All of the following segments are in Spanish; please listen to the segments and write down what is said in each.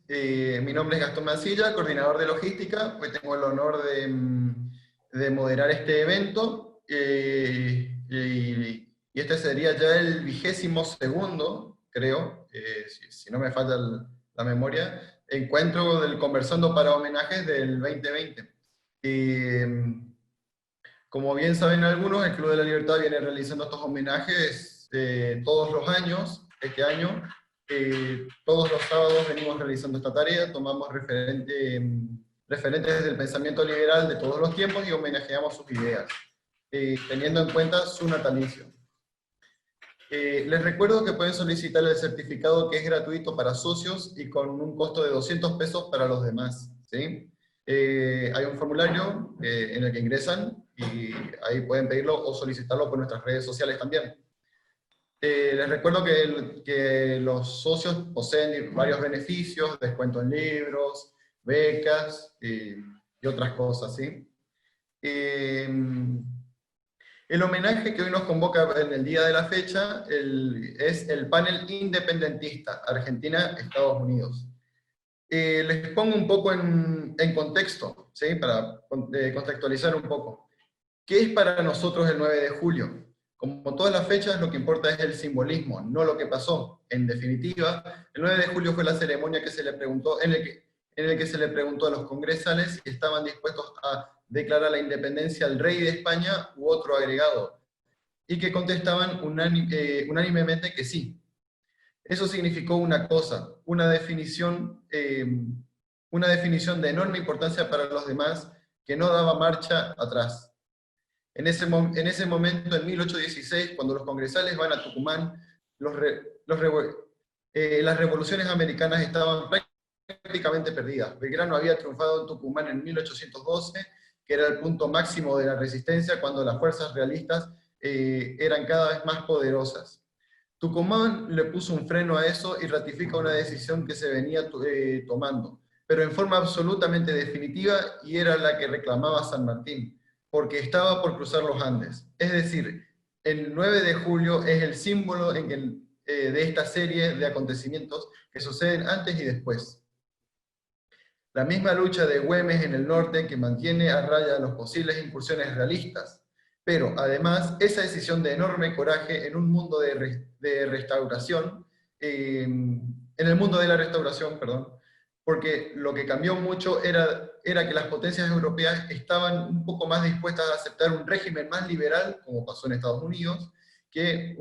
Mi nombre es Gastón Mancilla, coordinador de logística. Hoy tengo el honor de moderar este evento. Y este sería ya el 22º, creo, si no me falla la memoria, encuentro del Conversando para Homenajes del 2020. Como bien saben algunos, el Club de la Libertad viene realizando estos homenajes todos los años. Este año, todos los sábados venimos realizando esta tarea, tomamos referentes del pensamiento liberal de todos los tiempos y homenajeamos sus ideas, teniendo en cuenta su natalicio. Les recuerdo que pueden solicitar el certificado, que es gratuito para socios y con un costo de 200 pesos para los demás, ¿sí? Hay un formulario en el que ingresan y ahí pueden pedirlo o solicitarlo por nuestras redes sociales también. Les recuerdo que los socios poseen varios beneficios, descuento en libros, becas y otras cosas, ¿sí? El homenaje que hoy nos convoca en el día de la fecha es el panel independentista, Argentina-Estados Unidos. Les pongo un poco en contexto, ¿sí? Para contextualizar un poco. ¿Qué es para nosotros el 9 de julio? Como todas las fechas, lo que importa es el simbolismo, no lo que pasó. En definitiva, el 9 de julio fue la ceremonia que se le preguntó, en el que se le preguntó a los congresales si estaban dispuestos a declarar la independencia al rey de España u otro agregado, y que contestaban unánimemente que sí. Eso significó una cosa, una definición de enorme importancia para los demás, que no daba marcha atrás. En ese momento, en 1816, cuando los congresales van a Tucumán, las revoluciones americanas estaban prácticamente perdidas. Belgrano había triunfado en Tucumán en 1812, que era el punto máximo de la resistencia, cuando las fuerzas realistas eran cada vez más poderosas. Tucumán le puso un freno a eso y ratifica una decisión que se venía tomando, pero en forma absolutamente definitiva, y era la que reclamaba San Martín, porque estaba por cruzar los Andes. Es decir, el 9 de julio es el símbolo de esta serie de acontecimientos que suceden antes y después. La misma lucha de Güemes en el norte, que mantiene a raya las posibles incursiones realistas, pero además esa decisión de enorme coraje en un mundo de restauración, en el mundo de la restauración, perdón, porque lo que cambió mucho era que las potencias europeas estaban un poco más dispuestas a aceptar un régimen más liberal, como pasó en Estados Unidos, que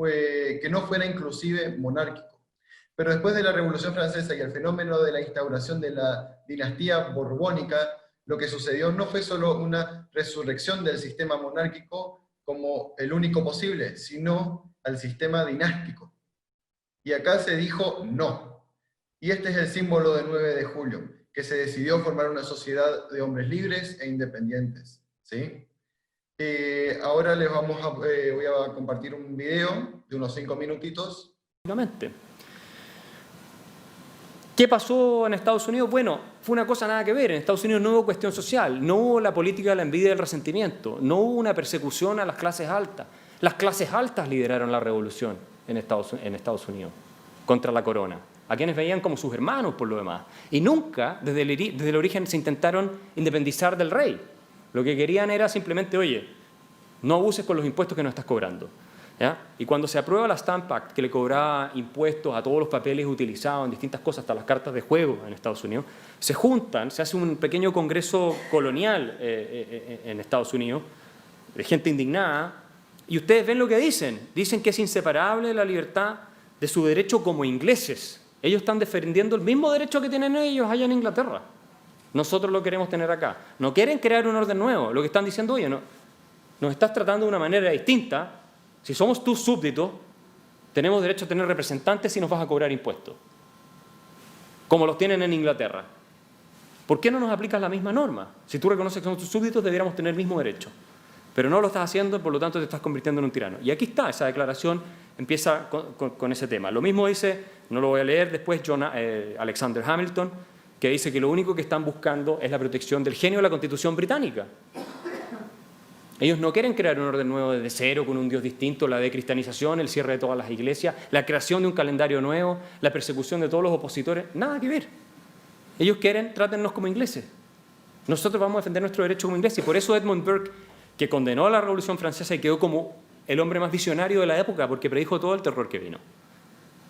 no fuera inclusive monárquico. Pero después de la Revolución Francesa y el fenómeno de la instauración de la dinastía borbónica, lo que sucedió no fue solo una resurrección del sistema monárquico como el único posible, sino al sistema dinástico. Y acá se dijo no. Y este es el símbolo del 9 de julio, que se decidió formar una sociedad de hombres libres e independientes, ¿sí? Ahora voy a compartir un video de unos 5 minutitos. ¿Qué pasó en Estados Unidos? Bueno, fue una cosa nada que ver. En Estados Unidos no hubo cuestión social, no hubo la política de la envidia y el resentimiento, no hubo una persecución a las clases altas. Las clases altas lideraron la revolución en Estados Unidos contra la corona, a quienes veían como sus hermanos por lo demás. Y nunca, desde el origen, se intentaron independizar del rey. Lo que querían era simplemente, oye, no abuses con los impuestos que nos estás cobrando. ¿Ya? Y cuando se aprueba la Stamp Act, que le cobraba impuestos a todos los papeles utilizados en distintas cosas, hasta las cartas de juego en Estados Unidos, se juntan, se hace un pequeño congreso colonial en Estados Unidos, de gente indignada, y ustedes ven lo que dicen. Dicen que es inseparable la libertad de su derecho como ingleses. Ellos están defendiendo el mismo derecho que tienen ellos allá en Inglaterra. Nosotros lo queremos tener acá. No quieren crear un orden nuevo. Lo que están diciendo, oye, no, nos estás tratando de una manera distinta. Si somos tus súbditos, tenemos derecho a tener representantes y nos vas a cobrar impuestos, como los tienen en Inglaterra. ¿Por qué no nos aplicas la misma norma? Si tú reconoces que somos tus súbditos, deberíamos tener el mismo derecho. Pero no lo estás haciendo, por lo tanto te estás convirtiendo en un tirano. Y aquí está, esa declaración empieza con ese tema. Lo mismo dice, no lo voy a leer después, Alexander Hamilton, que dice que lo único que están buscando es la protección del genio de la Constitución británica. Ellos no quieren crear un orden nuevo desde cero, con un Dios distinto, la decristianización, el cierre de todas las iglesias, la creación de un calendario nuevo, la persecución de todos los opositores. Nada que ver. Ellos quieren, trátennos como ingleses. Nosotros vamos a defender nuestro derecho como ingleses. Y por eso Edmund Burke, que condenó la Revolución Francesa y quedó como el hombre más visionario de la época, porque predijo todo el terror que vino,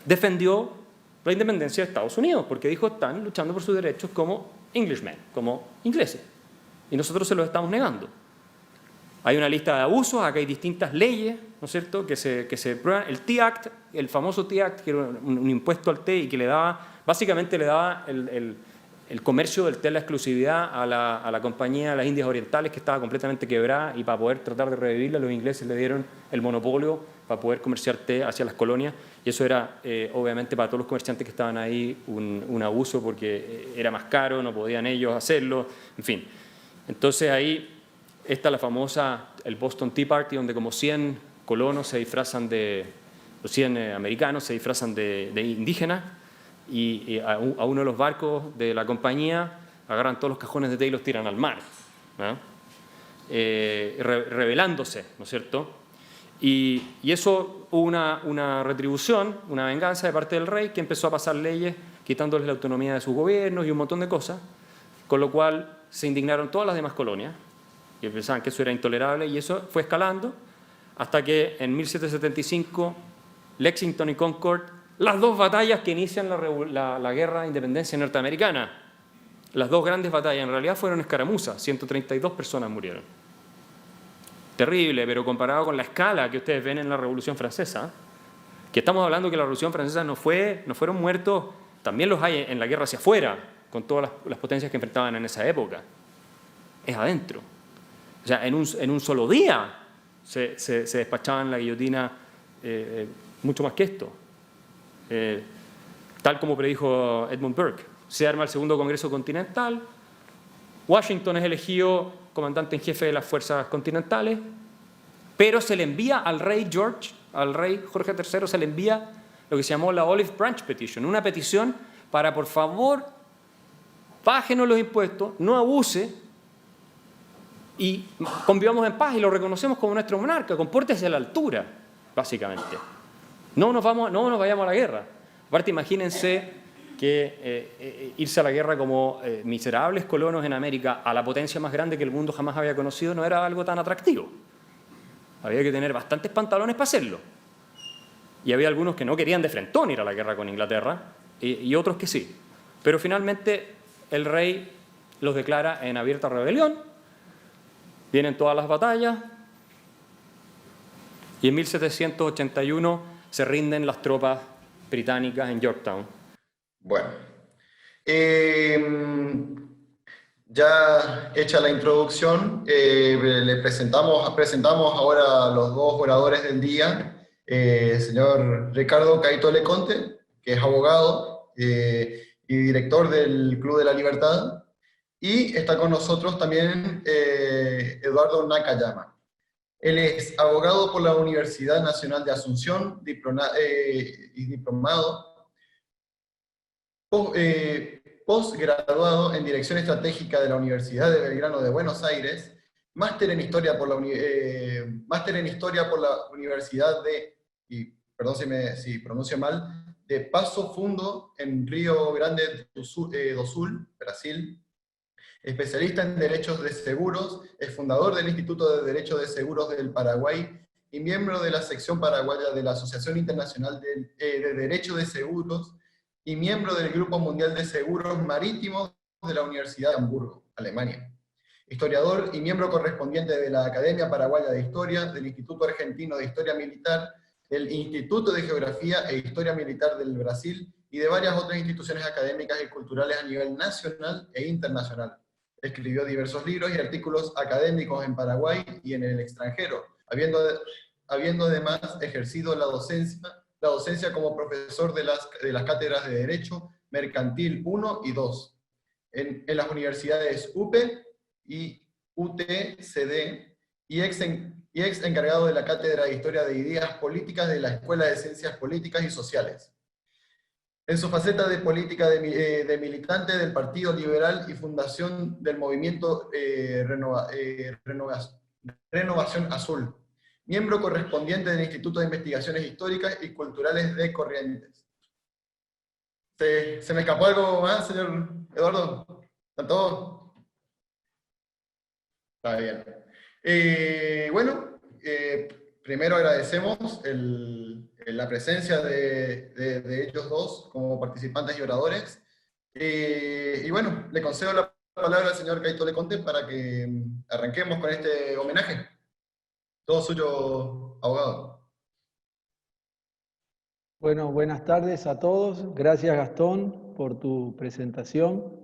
defendió la independencia de Estados Unidos, porque dijo, están luchando por sus derechos como Englishmen, como ingleses. Y nosotros se los estamos negando. Hay una lista de abusos, acá hay distintas leyes, ¿no es cierto?, que se prueban. El Tea Act, el famoso Tea Act, que era un impuesto al té y que le daba, básicamente le daba el comercio del té, la exclusividad a la compañía de las Indias Orientales, que estaba completamente quebrada, y para poder tratar de revivirla, los ingleses le dieron el monopolio para poder comerciar té hacia las colonias, y eso era, obviamente, para todos los comerciantes que estaban ahí, un abuso, porque era más caro, no podían ellos hacerlo, en fin. Entonces ahí está la famosa, el Boston Tea Party, donde como 100 colonos se disfrazan de, los 100 americanos se disfrazan de indígenas, y a uno de los barcos de la compañía agarran todos los cajones de té y los tiran al mar, ¿no? Rebelándose, ¿no es cierto? Y eso hubo una retribución, una venganza de parte del rey, que empezó a pasar leyes quitándoles la autonomía de sus gobiernos y un montón de cosas, con lo cual se indignaron todas las demás colonias y pensaban que eso era intolerable, y eso fue escalando hasta que en 1775 Lexington y Concord, las dos batallas que inician la guerra de independencia norteamericana, las dos grandes batallas en realidad fueron escaramuzas, 132 personas murieron. Terrible, pero comparado con la escala que ustedes ven en la Revolución Francesa, que estamos hablando que la Revolución Francesa no fueron muertos, también los hay en la guerra hacia afuera, con todas las potencias que enfrentaban en esa época. Es adentro. O sea, en un solo día se despachaban la guillotina mucho más que esto. Tal como predijo Edmund Burke. Se arma el Segundo Congreso Continental, Washington es elegido comandante en jefe de las fuerzas continentales, pero se le envía al rey Jorge III, se le envía lo que se llamó la Olive Branch Petition, una petición para, por favor, bájenos los impuestos, no abuse y convivamos en paz y lo reconocemos como nuestro monarca, compórtese a la altura, básicamente. No nos vayamos a la guerra. Aparte, imagínense que irse a la guerra como miserables colonos en América a la potencia más grande que el mundo jamás había conocido no era algo tan atractivo. Había que tener bastantes pantalones para hacerlo. Y había algunos que no querían de frentón ir a la guerra con Inglaterra y otros que sí. Pero finalmente el rey los declara en abierta rebelión, vienen todas las batallas y en 1781 se rinden las tropas británicas en Yorktown. Bueno, ya hecha la introducción, le presentamos ahora a los dos oradores del día, señor Ricardo Caito Leconte, que es abogado y director del Club de la Libertad, y está con nosotros también Eduardo Nakayama. Él es abogado por la Universidad Nacional de Asunción, y diplomado, postgraduado en Dirección Estratégica de la Universidad de Belgrano de Buenos Aires, máster en Historia por la Universidad de, y perdón si pronuncio mal, de Passo Fundo en Río Grande do Sul, Brasil. Especialista en derechos de seguros, es fundador del Instituto de Derecho de Seguros del Paraguay y miembro de la sección paraguaya de la Asociación Internacional de Derecho de Seguros y miembro del Grupo Mundial de Seguros Marítimos de la Universidad de Hamburgo, Alemania. Historiador y miembro correspondiente de la Academia Paraguaya de Historia, del Instituto Argentino de Historia Militar, del Instituto de Geografía e Historia Militar del Brasil y de varias otras instituciones académicas y culturales a nivel nacional e internacional. Escribió diversos libros y artículos académicos en Paraguay y en el extranjero, habiendo además ejercido la docencia como profesor de las cátedras de Derecho Mercantil 1 y 2, en las universidades UPE y UTCD, y ex encargado de la Cátedra de Historia de Ideas Políticas de la Escuela de Ciencias Políticas y Sociales. En su faceta de política de militante del Partido Liberal y fundación del movimiento Renovación Azul, miembro correspondiente del Instituto de Investigaciones Históricas y Culturales de Corrientes. ¿Se me escapó algo más, señor Eduardo, ¿están todos? Está bien. Bueno, primero agradecemos la presencia de ellos dos como participantes y oradores. Y bueno, le concedo la palabra al señor Caito Leconte para que arranquemos con este homenaje. Todo suyo, abogado. Bueno, buenas tardes a todos. Gracias, Gastón, por tu presentación.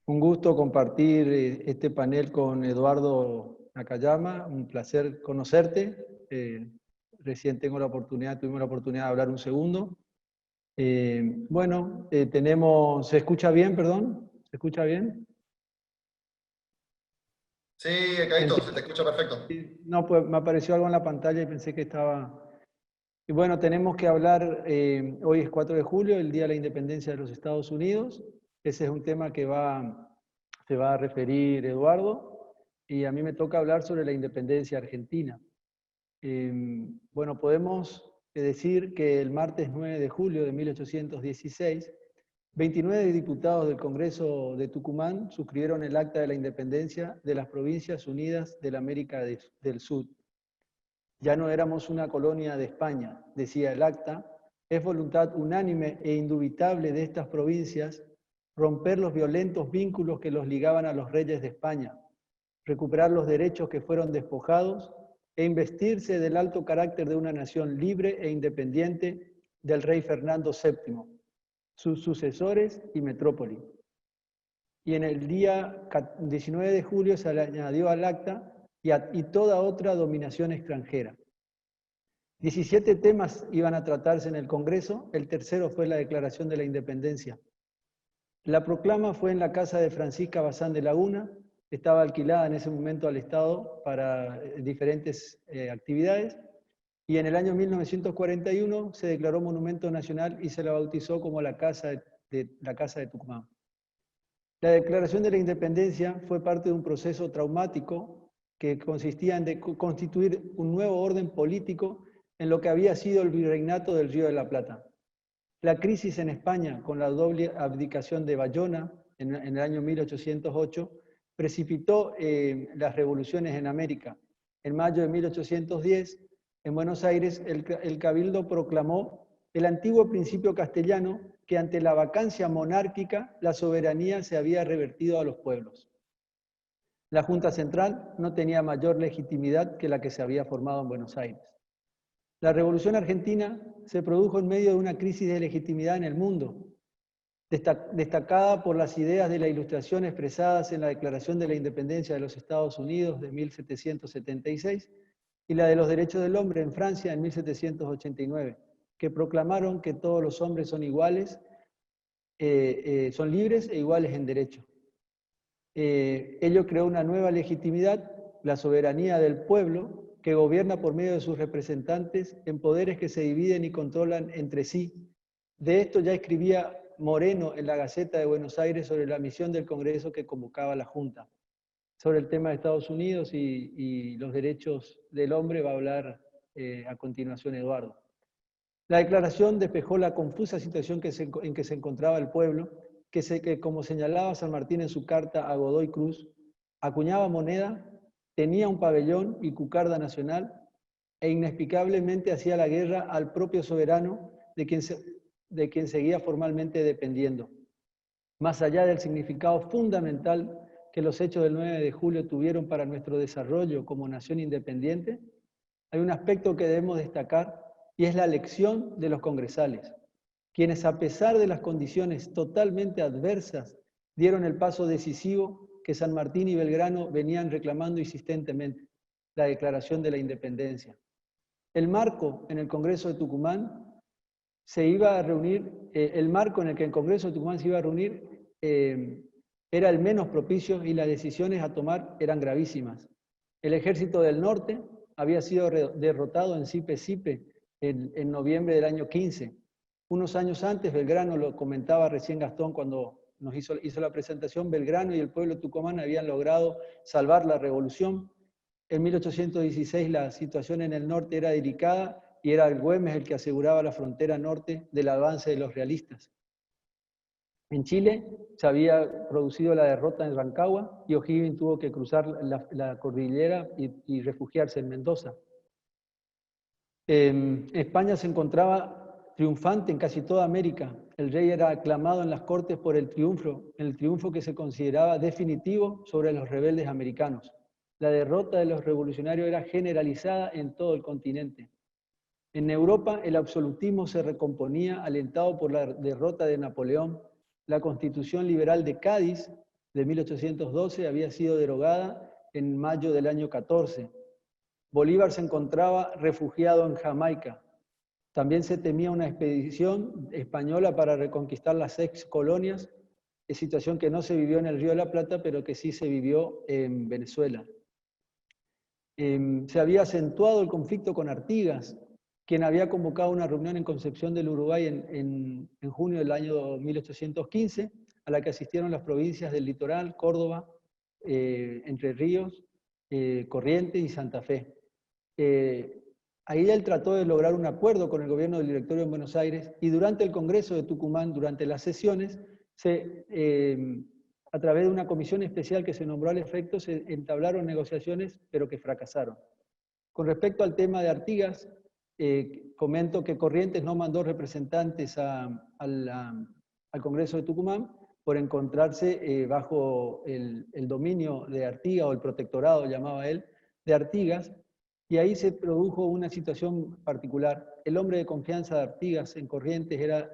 Un gusto compartir este panel con Eduardo Nakayama. Un placer conocerte. Recién tuvimos la oportunidad de hablar un segundo. ¿Se escucha bien, perdón? ¿Se escucha bien? Sí, Caito, se te escucha perfecto. No, pues me apareció algo en la pantalla y pensé que estaba... Y bueno, tenemos que hablar, hoy es 4 de julio, el Día de la Independencia de los Estados Unidos. Ese es un tema que se va a referir Eduardo, y a mí me toca hablar sobre la independencia argentina. Bueno, podemos decir que el martes 9 de julio de 1816, 29 diputados del Congreso de Tucumán suscribieron el Acta de la Independencia de las Provincias Unidas de la América del Sur. Ya no éramos una colonia de España, decía el acta, es voluntad unánime e indubitable de estas provincias romper los violentos vínculos que los ligaban a los reyes de España, recuperar los derechos que fueron despojados e investirse del alto carácter de una nación libre e independiente del rey Fernando VII, sus sucesores y metrópoli. Y en el día 19 de julio se le añadió al acta y toda otra dominación extranjera. 17 temas iban a tratarse en el Congreso, el tercero fue la Declaración de la Independencia. La proclama fue en la casa de Francisca Bazán de Laguna, estaba alquilada en ese momento al Estado para diferentes actividades, y en el año 1941 se declaró monumento nacional y se la bautizó como la Casa de Tucumán. La Declaración de la Independencia fue parte de un proceso traumático que consistía en constituir un nuevo orden político en lo que había sido el virreinato del Río de la Plata. La crisis en España, con la doble abdicación de Bayona en el año 1808, precipitó las revoluciones en América. En mayo de 1810, en Buenos Aires, el Cabildo proclamó el antiguo principio castellano que ante la vacancia monárquica la soberanía se había revertido a los pueblos. La Junta Central no tenía mayor legitimidad que la que se había formado en Buenos Aires. La Revolución Argentina se produjo en medio de una crisis de legitimidad en el mundo, destacada por las ideas de la Ilustración expresadas en la Declaración de la Independencia de los Estados Unidos de 1776 y la de los Derechos del Hombre en Francia en 1789, que proclamaron que todos los hombres son iguales, son libres e iguales en derecho. Ello creó una nueva legitimidad, la soberanía del pueblo, que gobierna por medio de sus representantes en poderes que se dividen y controlan entre sí. De esto ya escribía Moreno en la Gaceta de Buenos Aires sobre la misión del Congreso que convocaba la Junta. Sobre el tema de Estados Unidos y los derechos del hombre va a hablar a continuación Eduardo. La declaración despejó la confusa situación en que se encontraba el pueblo, que como señalaba San Martín en su carta a Godoy Cruz, acuñaba moneda, tenía un pabellón y cucarda nacional, e inexplicablemente hacía la guerra al propio soberano de quien seguía formalmente dependiendo. Más allá del significado fundamental que los hechos del 9 de julio tuvieron para nuestro desarrollo como nación independiente, hay un aspecto que debemos destacar y es la elección de los congresales, quienes a pesar de las condiciones totalmente adversas dieron el paso decisivo que San Martín y Belgrano venían reclamando insistentemente, la Declaración de la Independencia. El marco en el Congreso de Tucumán se iba a reunir, el marco en el que el Congreso de Tucumán se iba a reunir era el menos propicio y las decisiones a tomar eran gravísimas. El ejército del norte había sido derrotado en Sipe-Sipe en noviembre del año 15. Unos años antes, Belgrano, lo comentaba recién Gastón cuando nos hizo la presentación, Belgrano y el pueblo tucumán habían logrado salvar la revolución. En 1816 la situación en el norte era delicada y era el Güemes el que aseguraba la frontera norte del avance de los realistas. En Chile se había producido la derrota en Rancagua y O'Higgins tuvo que cruzar la cordillera y refugiarse en Mendoza. España se encontraba triunfante en casi toda América. El rey era aclamado en las cortes por el triunfo que se consideraba definitivo sobre los rebeldes americanos. La derrota de los revolucionarios era generalizada en todo el continente. En Europa, el absolutismo se recomponía alentado por la derrota de Napoleón. La Constitución Liberal de Cádiz de 1812 había sido derogada en mayo del año 14. Bolívar se encontraba refugiado en Jamaica. También se temía una expedición española para reconquistar las ex colonias, situación que no se vivió en el Río de la Plata, pero que sí se vivió en Venezuela. Se había acentuado el conflicto con Artigas, quien había convocado una reunión en Concepción del Uruguay en junio del año 1815, a la que asistieron las provincias del Litoral, Córdoba, Entre Ríos, Corrientes y Santa Fe. Ahí él trató de lograr un acuerdo con el gobierno del Directorio en Buenos Aires y durante el Congreso de Tucumán, durante las sesiones, a través de una comisión especial que se nombró al efecto, se entablaron negociaciones, pero que fracasaron. Con respecto al tema de Artigas, comento que Corrientes no mandó representantes al Congreso de Tucumán por encontrarse bajo el dominio de Artigas, o el protectorado, llamaba él, de Artigas, y ahí se produjo una situación particular. El hombre de confianza de Artigas en Corrientes era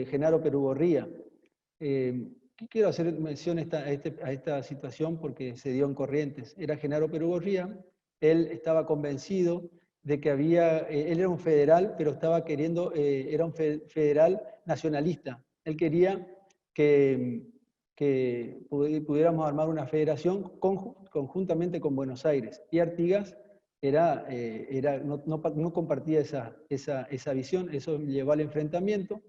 Genaro Perugorría. Quiero hacer mención a esta situación porque se dio en Corrientes. Era Genaro Perugorría, él estaba convencido de que él era un federal, pero estaba queriendo, era un federal nacionalista. Él quería que pudiéramos armar una federación conjuntamente con Buenos Aires. Y Artigas no compartía esa visión, eso llevó al enfrentamiento.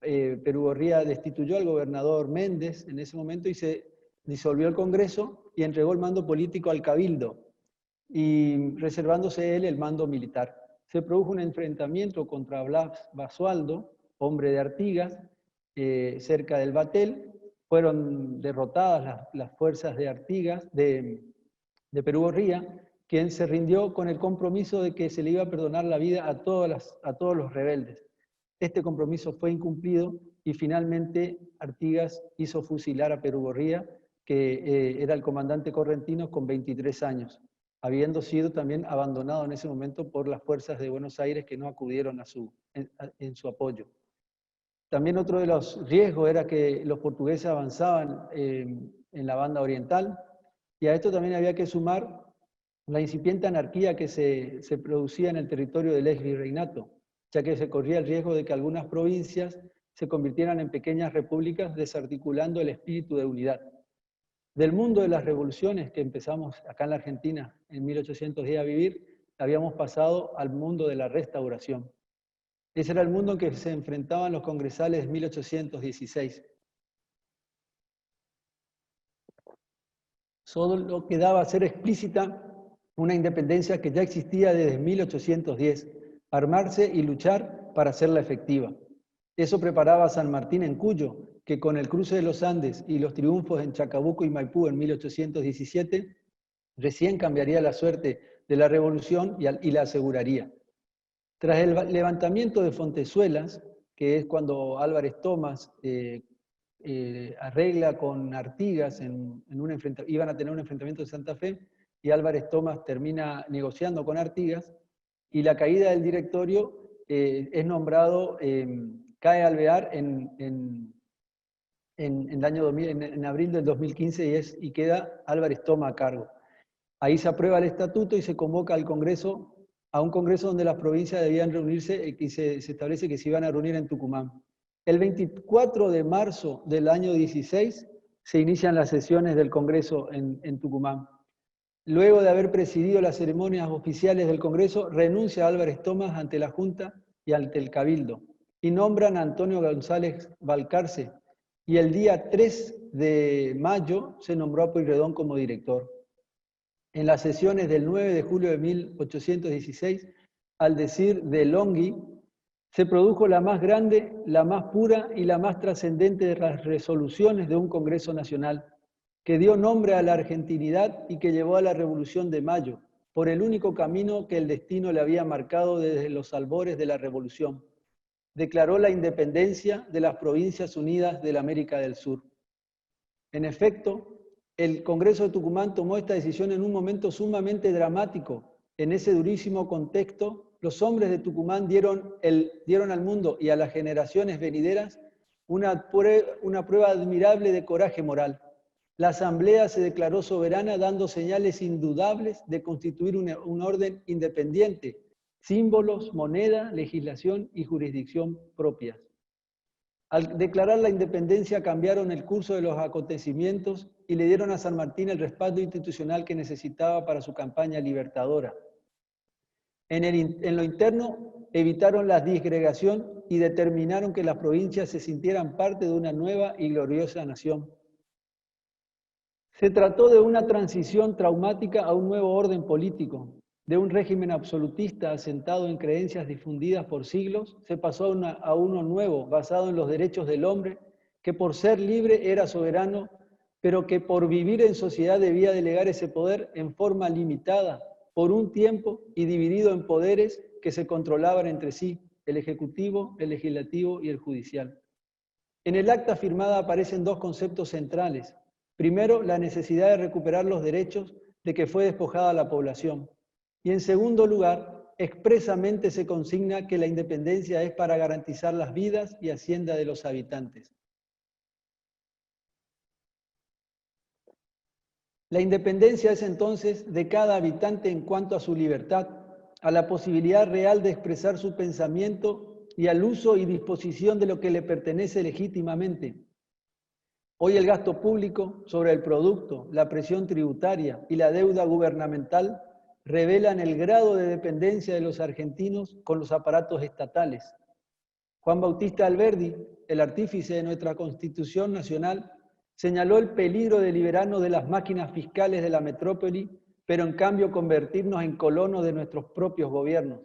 Perugorría destituyó al gobernador Méndez en ese momento y se disolvió el Congreso y entregó el mando político al Cabildo, y reservándose él el mando militar. Se produjo un enfrentamiento contra Blas Basualdo, hombre de Artigas, cerca del Batel. Fueron derrotadas las fuerzas de Artigas, de Perugorría, quien se rindió con el compromiso de que se le iba a perdonar la vida a todos los rebeldes. Este compromiso fue incumplido y finalmente Artigas hizo fusilar a Perugorría, que era el comandante correntino con 23 años, habiendo sido también abandonado en ese momento por las fuerzas de Buenos Aires que no acudieron en su apoyo. También otro de los riesgos era que los portugueses avanzaban en la banda oriental, y a esto también había que sumar la incipiente anarquía que se producía en el territorio del ex virreinato, ya que se corría el riesgo de que algunas provincias se convirtieran en pequeñas repúblicas, desarticulando el espíritu de unidad. Del mundo de las revoluciones que empezamos acá en la Argentina en 1810 a vivir, habíamos pasado al mundo de la restauración. Ese era el mundo en que se enfrentaban los congresales de 1816. Solo quedaba hacer explícita una independencia que ya existía desde 1810, armarse y luchar para hacerla efectiva. Eso preparaba a San Martín en Cuyo, que con el cruce de los Andes y los triunfos en Chacabuco y Maipú en 1817, recién cambiaría la suerte de la revolución y la aseguraría. Tras el levantamiento de Fontezuelas, que es cuando Álvarez Thomas arregla con Artigas, iban a tener un enfrentamiento en Santa Fe, y Álvarez Thomas termina negociando con Artigas, y la caída del directorio es nombrado, cae Alvear en abril del 2015 y queda Álvarez Thomas a cargo. Ahí se aprueba el estatuto y se convoca al Congreso, a un Congreso donde las provincias debían reunirse y se establece que se iban a reunir en Tucumán. El 24 de marzo del año 16 se inician las sesiones del Congreso en Tucumán. Luego de haber presidido las ceremonias oficiales del Congreso, renuncia Álvarez Thomas ante la Junta y ante el Cabildo, y nombran a Antonio González Balcarce, y el día 3 de mayo se nombró a Pueyrredón como director. En las sesiones del 9 de julio de 1816, al decir de Longhi, se produjo la más grande, la más pura y la más trascendente de las resoluciones de un Congreso Nacional, que dio nombre a la argentinidad y que llevó a la Revolución de Mayo, por el único camino que el destino le había marcado desde los albores de la Revolución. Declaró la independencia de las Provincias Unidas de la América del Sur. En efecto, el Congreso de Tucumán tomó esta decisión en un momento sumamente dramático. En ese durísimo contexto, los hombres de Tucumán dieron al mundo y a las generaciones venideras una prueba admirable de coraje moral. La Asamblea se declaró soberana dando señales indudables de constituir un orden independiente, símbolos, moneda, legislación y jurisdicción propias. Al declarar la independencia cambiaron el curso de los acontecimientos y le dieron a San Martín el respaldo institucional que necesitaba para su campaña libertadora. En lo interno evitaron la disgregación y determinaron que las provincias se sintieran parte de una nueva y gloriosa nación. Se trató de una transición traumática a un nuevo orden político. De un régimen absolutista asentado en creencias difundidas por siglos, se pasó a uno nuevo, basado en los derechos del hombre, que por ser libre era soberano, pero que por vivir en sociedad debía delegar ese poder en forma limitada, por un tiempo y dividido en poderes que se controlaban entre sí, el ejecutivo, el legislativo y el judicial. En el acta firmada aparecen dos conceptos centrales. Primero, la necesidad de recuperar los derechos de que fue despojada la población. Y en segundo lugar, expresamente se consigna que la independencia es para garantizar las vidas y hacienda de los habitantes. La independencia es entonces de cada habitante en cuanto a su libertad, a la posibilidad real de expresar su pensamiento y al uso y disposición de lo que le pertenece legítimamente. Hoy el gasto público sobre el producto, la presión tributaria y la deuda gubernamental revelan el grado de dependencia de los argentinos con los aparatos estatales. Juan Bautista Alberdi, el artífice de nuestra Constitución Nacional, señaló el peligro de liberarnos de las máquinas fiscales de la metrópoli, pero en cambio convertirnos en colonos de nuestros propios gobiernos.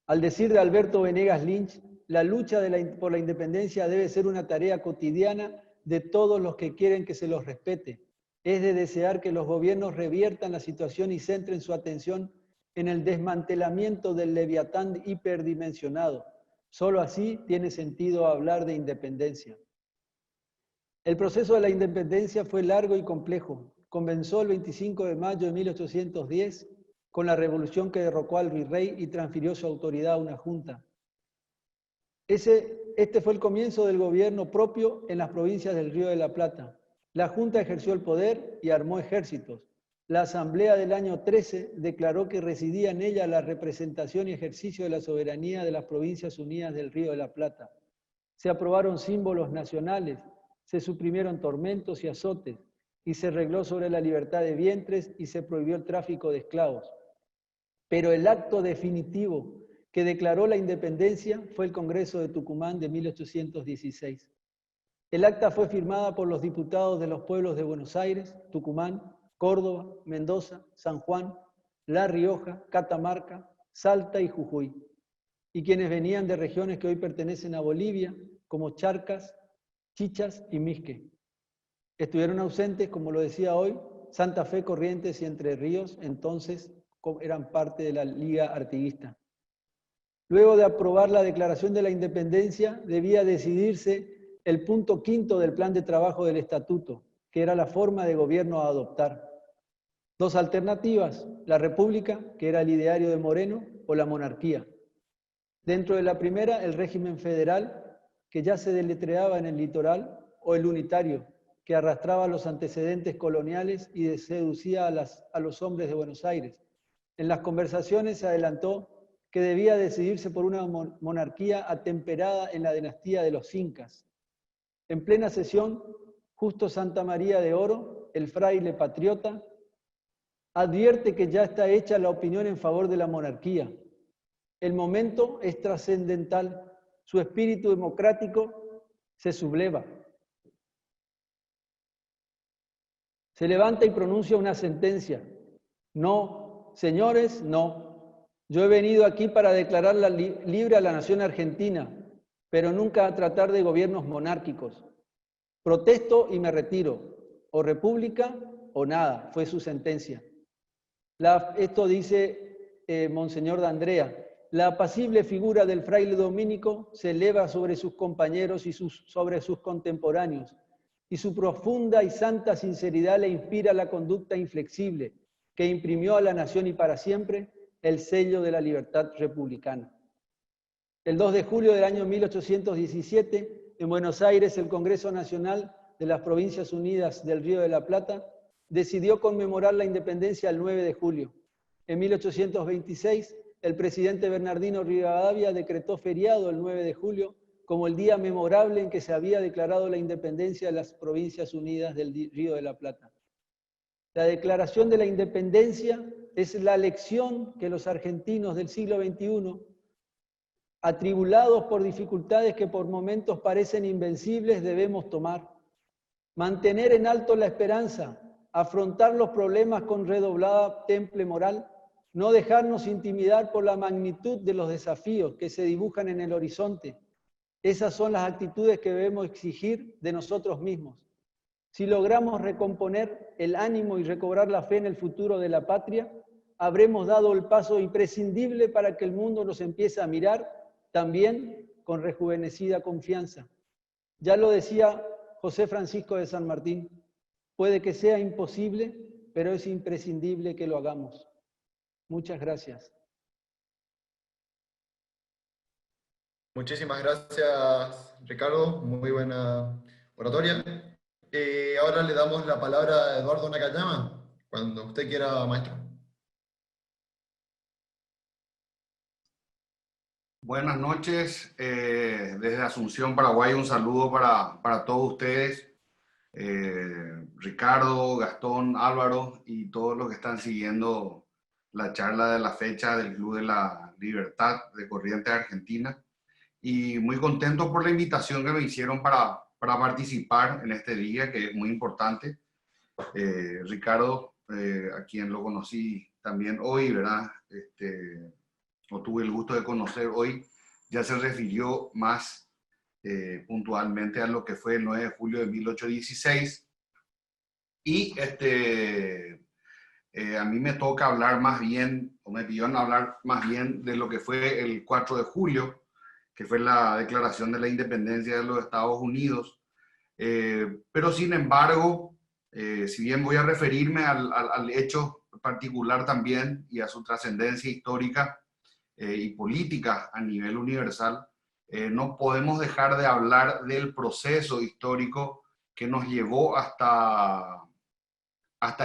Al decir de Alberto Venegas Lynch, la lucha por la independencia debe ser una tarea cotidiana de todos los que quieren que se los respete. Es de desear que los gobiernos reviertan la situación y centren su atención en el desmantelamiento del leviatán hiperdimensionado. Solo así tiene sentido hablar de independencia. El proceso de la independencia fue largo y complejo. Comenzó el 25 de mayo de 1810 con la revolución que derrocó al virrey y transfirió su autoridad a una junta. Este fue el comienzo del gobierno propio en las provincias del Río de la Plata. La Junta ejerció el poder y armó ejércitos. La Asamblea del año 13 declaró que residía en ella la representación y ejercicio de la soberanía de las Provincias Unidas del Río de la Plata. Se aprobaron símbolos nacionales, se suprimieron tormentos y azotes, y se regló sobre la libertad de vientres y se prohibió el tráfico de esclavos. Pero el acto definitivo que declaró la independencia fue el Congreso de Tucumán de 1816. El acta fue firmada por los diputados de los pueblos de Buenos Aires, Tucumán, Córdoba, Mendoza, San Juan, La Rioja, Catamarca, Salta y Jujuy, y quienes venían de regiones que hoy pertenecen a Bolivia, como Charcas, Chichas y Misque. Estuvieron ausentes, como lo decía hoy, Santa Fe, Corrientes y Entre Ríos, entonces eran parte de la Liga Artiguista. Luego de aprobar la Declaración de la Independencia, debía decidirse el punto quinto del plan de trabajo del Estatuto, que era la forma de gobierno a adoptar. Dos alternativas, la República, que era el ideario de Moreno, o la monarquía. Dentro de la primera, el régimen federal, que ya se deletreaba en el litoral, o el unitario, que arrastraba los antecedentes coloniales y seducía a los hombres de Buenos Aires. En las conversaciones se adelantó que debía decidirse por una monarquía atemperada en la dinastía de los incas. En plena sesión, Justo Santamaría de Oro, el fraile patriota, advierte que ya está hecha la opinión en favor de la monarquía. El momento es trascendental, su espíritu democrático se subleva. Se levanta y pronuncia una sentencia. No, señores, no. Yo he venido aquí para declarar libre a la nación argentina, pero nunca a tratar de gobiernos monárquicos. Protesto y me retiro. O república o nada, fue su sentencia. Esto dice Monseñor D'Andrea. La apacible figura del fraile dominico se eleva sobre sus compañeros y sobre sus contemporáneos, y su profunda y santa sinceridad le inspira la conducta inflexible que imprimió a la nación y para siempre el sello de la libertad republicana. El 2 de julio del año 1817, en Buenos Aires, el Congreso Nacional de las Provincias Unidas del Río de la Plata decidió conmemorar la independencia el 9 de julio. En 1826, el presidente Bernardino Rivadavia decretó feriado el 9 de julio como el día memorable en que se había declarado la independencia de las Provincias Unidas del Río de la Plata. La declaración de la independencia es la lección que los argentinos del siglo XXI, atribulados por dificultades que por momentos parecen invencibles, debemos tomar. Mantener en alto la esperanza, afrontar los problemas con redoblada temple moral, no dejarnos intimidar por la magnitud de los desafíos que se dibujan en el horizonte. Esas son las actitudes que debemos exigir de nosotros mismos. Si logramos recomponer el ánimo y recobrar la fe en el futuro de la patria, habremos dado el paso imprescindible para que el mundo nos empiece a mirar también con rejuvenecida confianza. Ya lo decía José Francisco de San Martín, puede que sea imposible, pero es imprescindible que lo hagamos. Muchas gracias. Muchísimas gracias, Ricardo. Muy buena oratoria. Ahora le damos la palabra a Eduardo Nakayama, cuando usted quiera, maestro. Buenas noches, desde Asunción, Paraguay, un saludo para todos ustedes, Ricardo, Gastón, Álvaro y todos los que están siguiendo la charla de la fecha del Club de la Libertad de Corrientes Argentina. Y muy contento por la invitación que me hicieron para participar en este día, que es muy importante. Ricardo, a quien lo conocí también hoy, ¿verdad? O tuve el gusto de conocer hoy, ya se refirió más puntualmente a lo que fue el 9 de julio de 1816. Y a mí me toca hablar más bien, o me pidieron hablar más bien de lo que fue el 4 de julio, que fue la declaración de la independencia de los Estados Unidos. Pero sin embargo, si bien voy a referirme al hecho particular también y a su trascendencia histórica, y política a nivel universal, no podemos dejar de hablar del proceso histórico que nos llevó hasta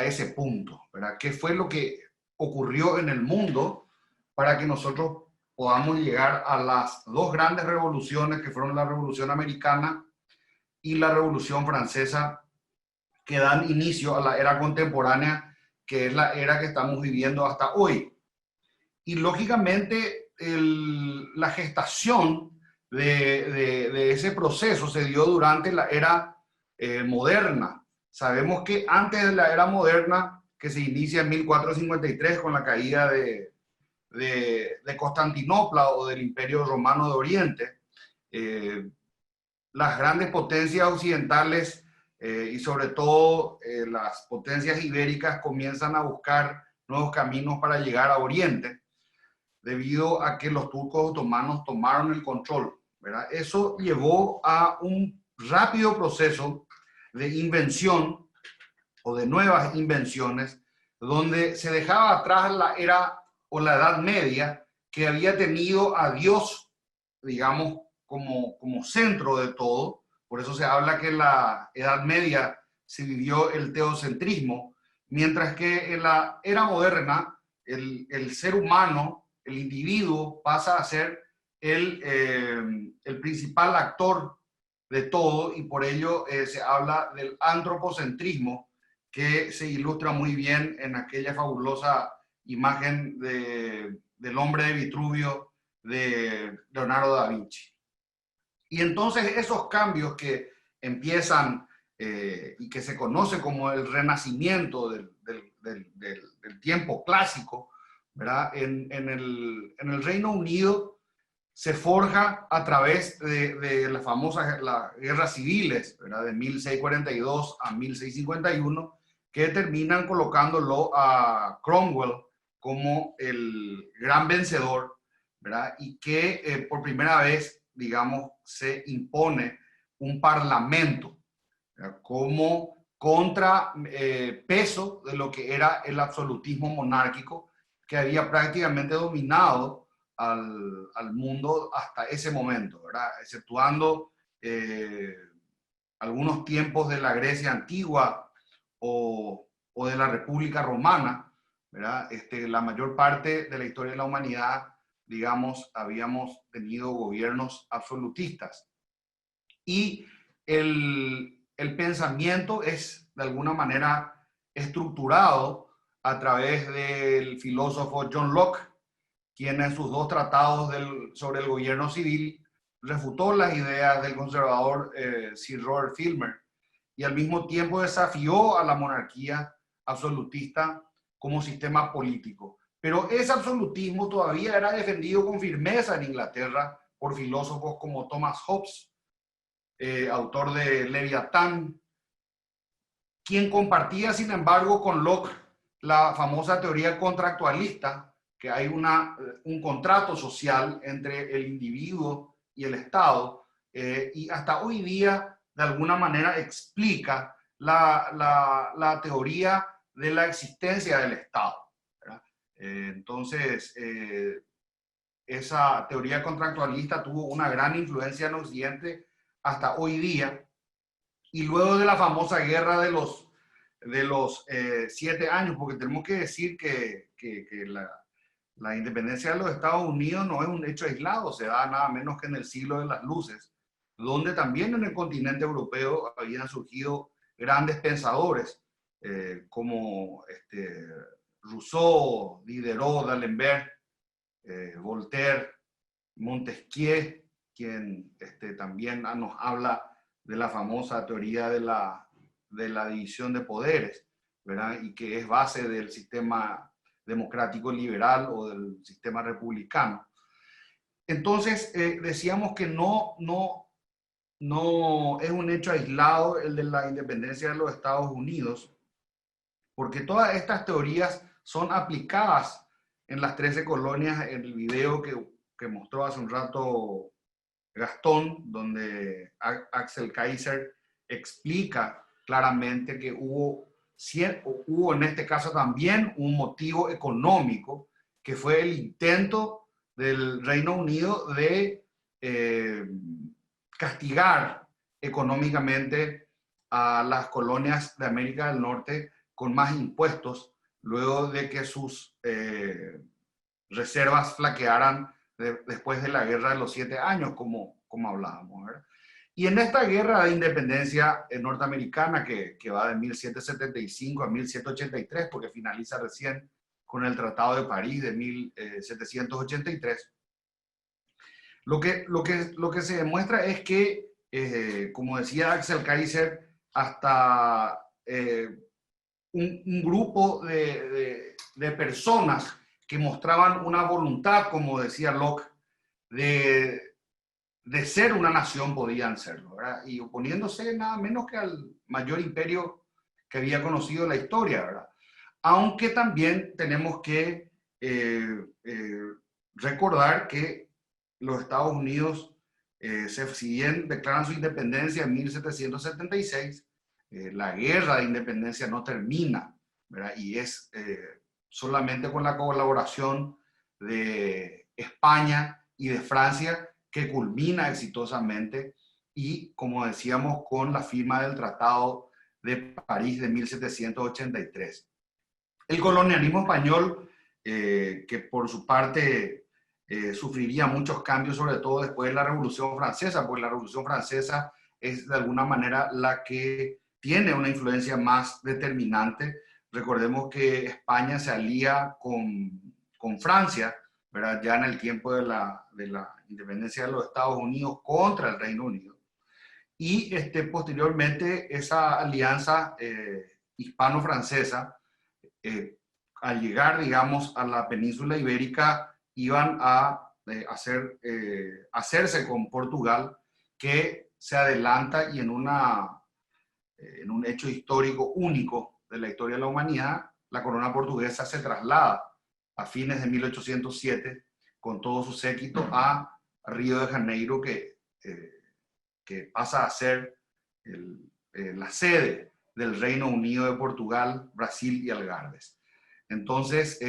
ese punto, ¿verdad? ¿Qué fue lo que ocurrió en el mundo para que nosotros podamos llegar a las dos grandes revoluciones que fueron la Revolución Americana y la Revolución Francesa, que dan inicio a la era contemporánea, que es la era que estamos viviendo hasta hoy? Y lógicamente la gestación de ese proceso se dio durante la era moderna. Sabemos que antes de la era moderna, que se inicia en 1453 con la caída de Constantinopla o del Imperio Romano de Oriente, las grandes potencias occidentales y sobre todo las potencias ibéricas comienzan a buscar nuevos caminos para llegar a Oriente, debido a que los turcos otomanos tomaron el control, ¿verdad? Eso llevó a un rápido proceso de invención o de nuevas invenciones, donde se dejaba atrás la era o la Edad Media, que había tenido a Dios, digamos, como centro de todo. Por eso se habla que en la Edad Media se vivió el teocentrismo, mientras que en la era moderna el ser humano, el individuo, pasa a ser el principal actor de todo, y por ello se habla del antropocentrismo, que se ilustra muy bien en aquella fabulosa imagen del hombre de Vitruvio de Leonardo da Vinci. Y entonces esos cambios que empiezan y que se conoce como el renacimiento del tiempo clásico, ¿verdad? En el Reino Unido se forja a través de las famosas guerras civiles, ¿verdad? De 1642 a 1651, que terminan colocándolo a Cromwell como el gran vencedor, ¿verdad? Y que por primera vez, digamos, se impone un parlamento, ¿verdad? Como contrapeso de lo que era el absolutismo monárquico que había prácticamente dominado al mundo hasta ese momento, ¿verdad? Exceptuando algunos tiempos de la Grecia antigua o de la República Romana, ¿verdad? La mayor parte de la historia de la humanidad, digamos, habíamos tenido gobiernos absolutistas. Y el pensamiento es, de alguna manera, estructurado a través del filósofo John Locke, quien en sus dos tratados sobre el gobierno civil refutó las ideas del conservador Sir Robert Filmer y al mismo tiempo desafió a la monarquía absolutista como sistema político. Pero ese absolutismo todavía era defendido con firmeza en Inglaterra por filósofos como Thomas Hobbes, autor de Leviatán, quien compartía, sin embargo, con Locke la famosa teoría contractualista, que hay un contrato social entre el individuo y el Estado, y hasta hoy día, de alguna manera, explica la teoría de la existencia del Estado, ¿verdad? Entonces, esa teoría contractualista tuvo una gran influencia en Occidente hasta hoy día, y luego de la famosa guerra de los 7 años, porque tenemos que decir que la independencia de los Estados Unidos no es un hecho aislado, se da nada menos que en el siglo de las luces, donde también en el continente europeo habían surgido grandes pensadores como Rousseau, Diderot, D'Alembert, Voltaire, Montesquieu, quien también nos habla de la famosa teoría de la división de poderes, ¿verdad? Y que es base del sistema democrático liberal o del sistema republicano. Entonces, decíamos que no es un hecho aislado el de la independencia de los Estados Unidos, porque todas estas teorías son aplicadas en las 13 colonias, en el video que mostró hace un rato Gastón, donde Axel Kaiser explica claramente que hubo en este caso también un motivo económico, que fue el intento del Reino Unido de castigar económicamente a las colonias de América del Norte con más impuestos, luego de que sus reservas flaquearan después de la guerra de los 7 años, como hablábamos, ¿verdad? Y en esta guerra de independencia norteamericana, que va de 1775 a 1783, porque finaliza recién con el Tratado de París de 1783, lo que se demuestra es que, como decía Axel Kaiser, hasta un grupo de personas que mostraban una voluntad, como decía Locke, de ser una nación podían serlo, ¿verdad? Y oponiéndose nada menos que al mayor imperio que había conocido la historia, ¿verdad? Aunque también tenemos que recordar que los Estados Unidos, si bien declaran su independencia en 1776, la guerra de independencia no termina, ¿verdad? Y es solamente con la colaboración de España y de Francia que culmina exitosamente, y como decíamos, con la firma del Tratado de París de 1783. El colonialismo español, que por su parte sufriría muchos cambios, sobre todo después de la Revolución Francesa, porque la Revolución Francesa es de alguna manera la que tiene una influencia más determinante. Recordemos que España se alía con Francia, ¿verdad? Ya en el tiempo de la independencia de los Estados Unidos contra el Reino Unido. Y posteriormente esa alianza hispano-francesa al llegar, digamos, a la península ibérica, iban a hacerse con Portugal, que se adelanta y en un hecho histórico único de la historia de la humanidad, la corona portuguesa se traslada a fines de 1807 con todo su séquito a Río de Janeiro, que pasa a ser la sede del Reino Unido de Portugal, Brasil y Algarves. Entonces,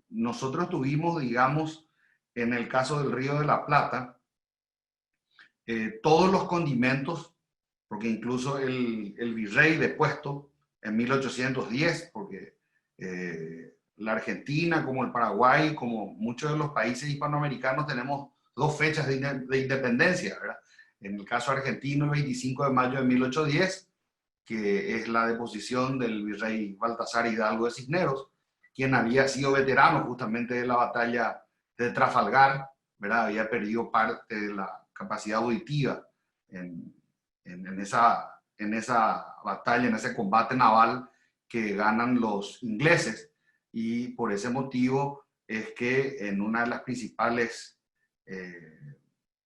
nosotros tuvimos, digamos, en el caso del Río de la Plata, todos los condimentos, porque incluso el virrey depuesto en 1810, porque la Argentina, como el Paraguay, como muchos de los países hispanoamericanos, tenemos dos fechas de independencia, ¿verdad? En el caso argentino, el 25 de mayo de 1810, que es la deposición del virrey Baltasar Hidalgo de Cisneros, quien había sido veterano justamente de la batalla de Trafalgar, ¿verdad? Había perdido parte de la capacidad auditiva en esa batalla, en ese combate naval que ganan los ingleses, y por ese motivo es que en una de las principales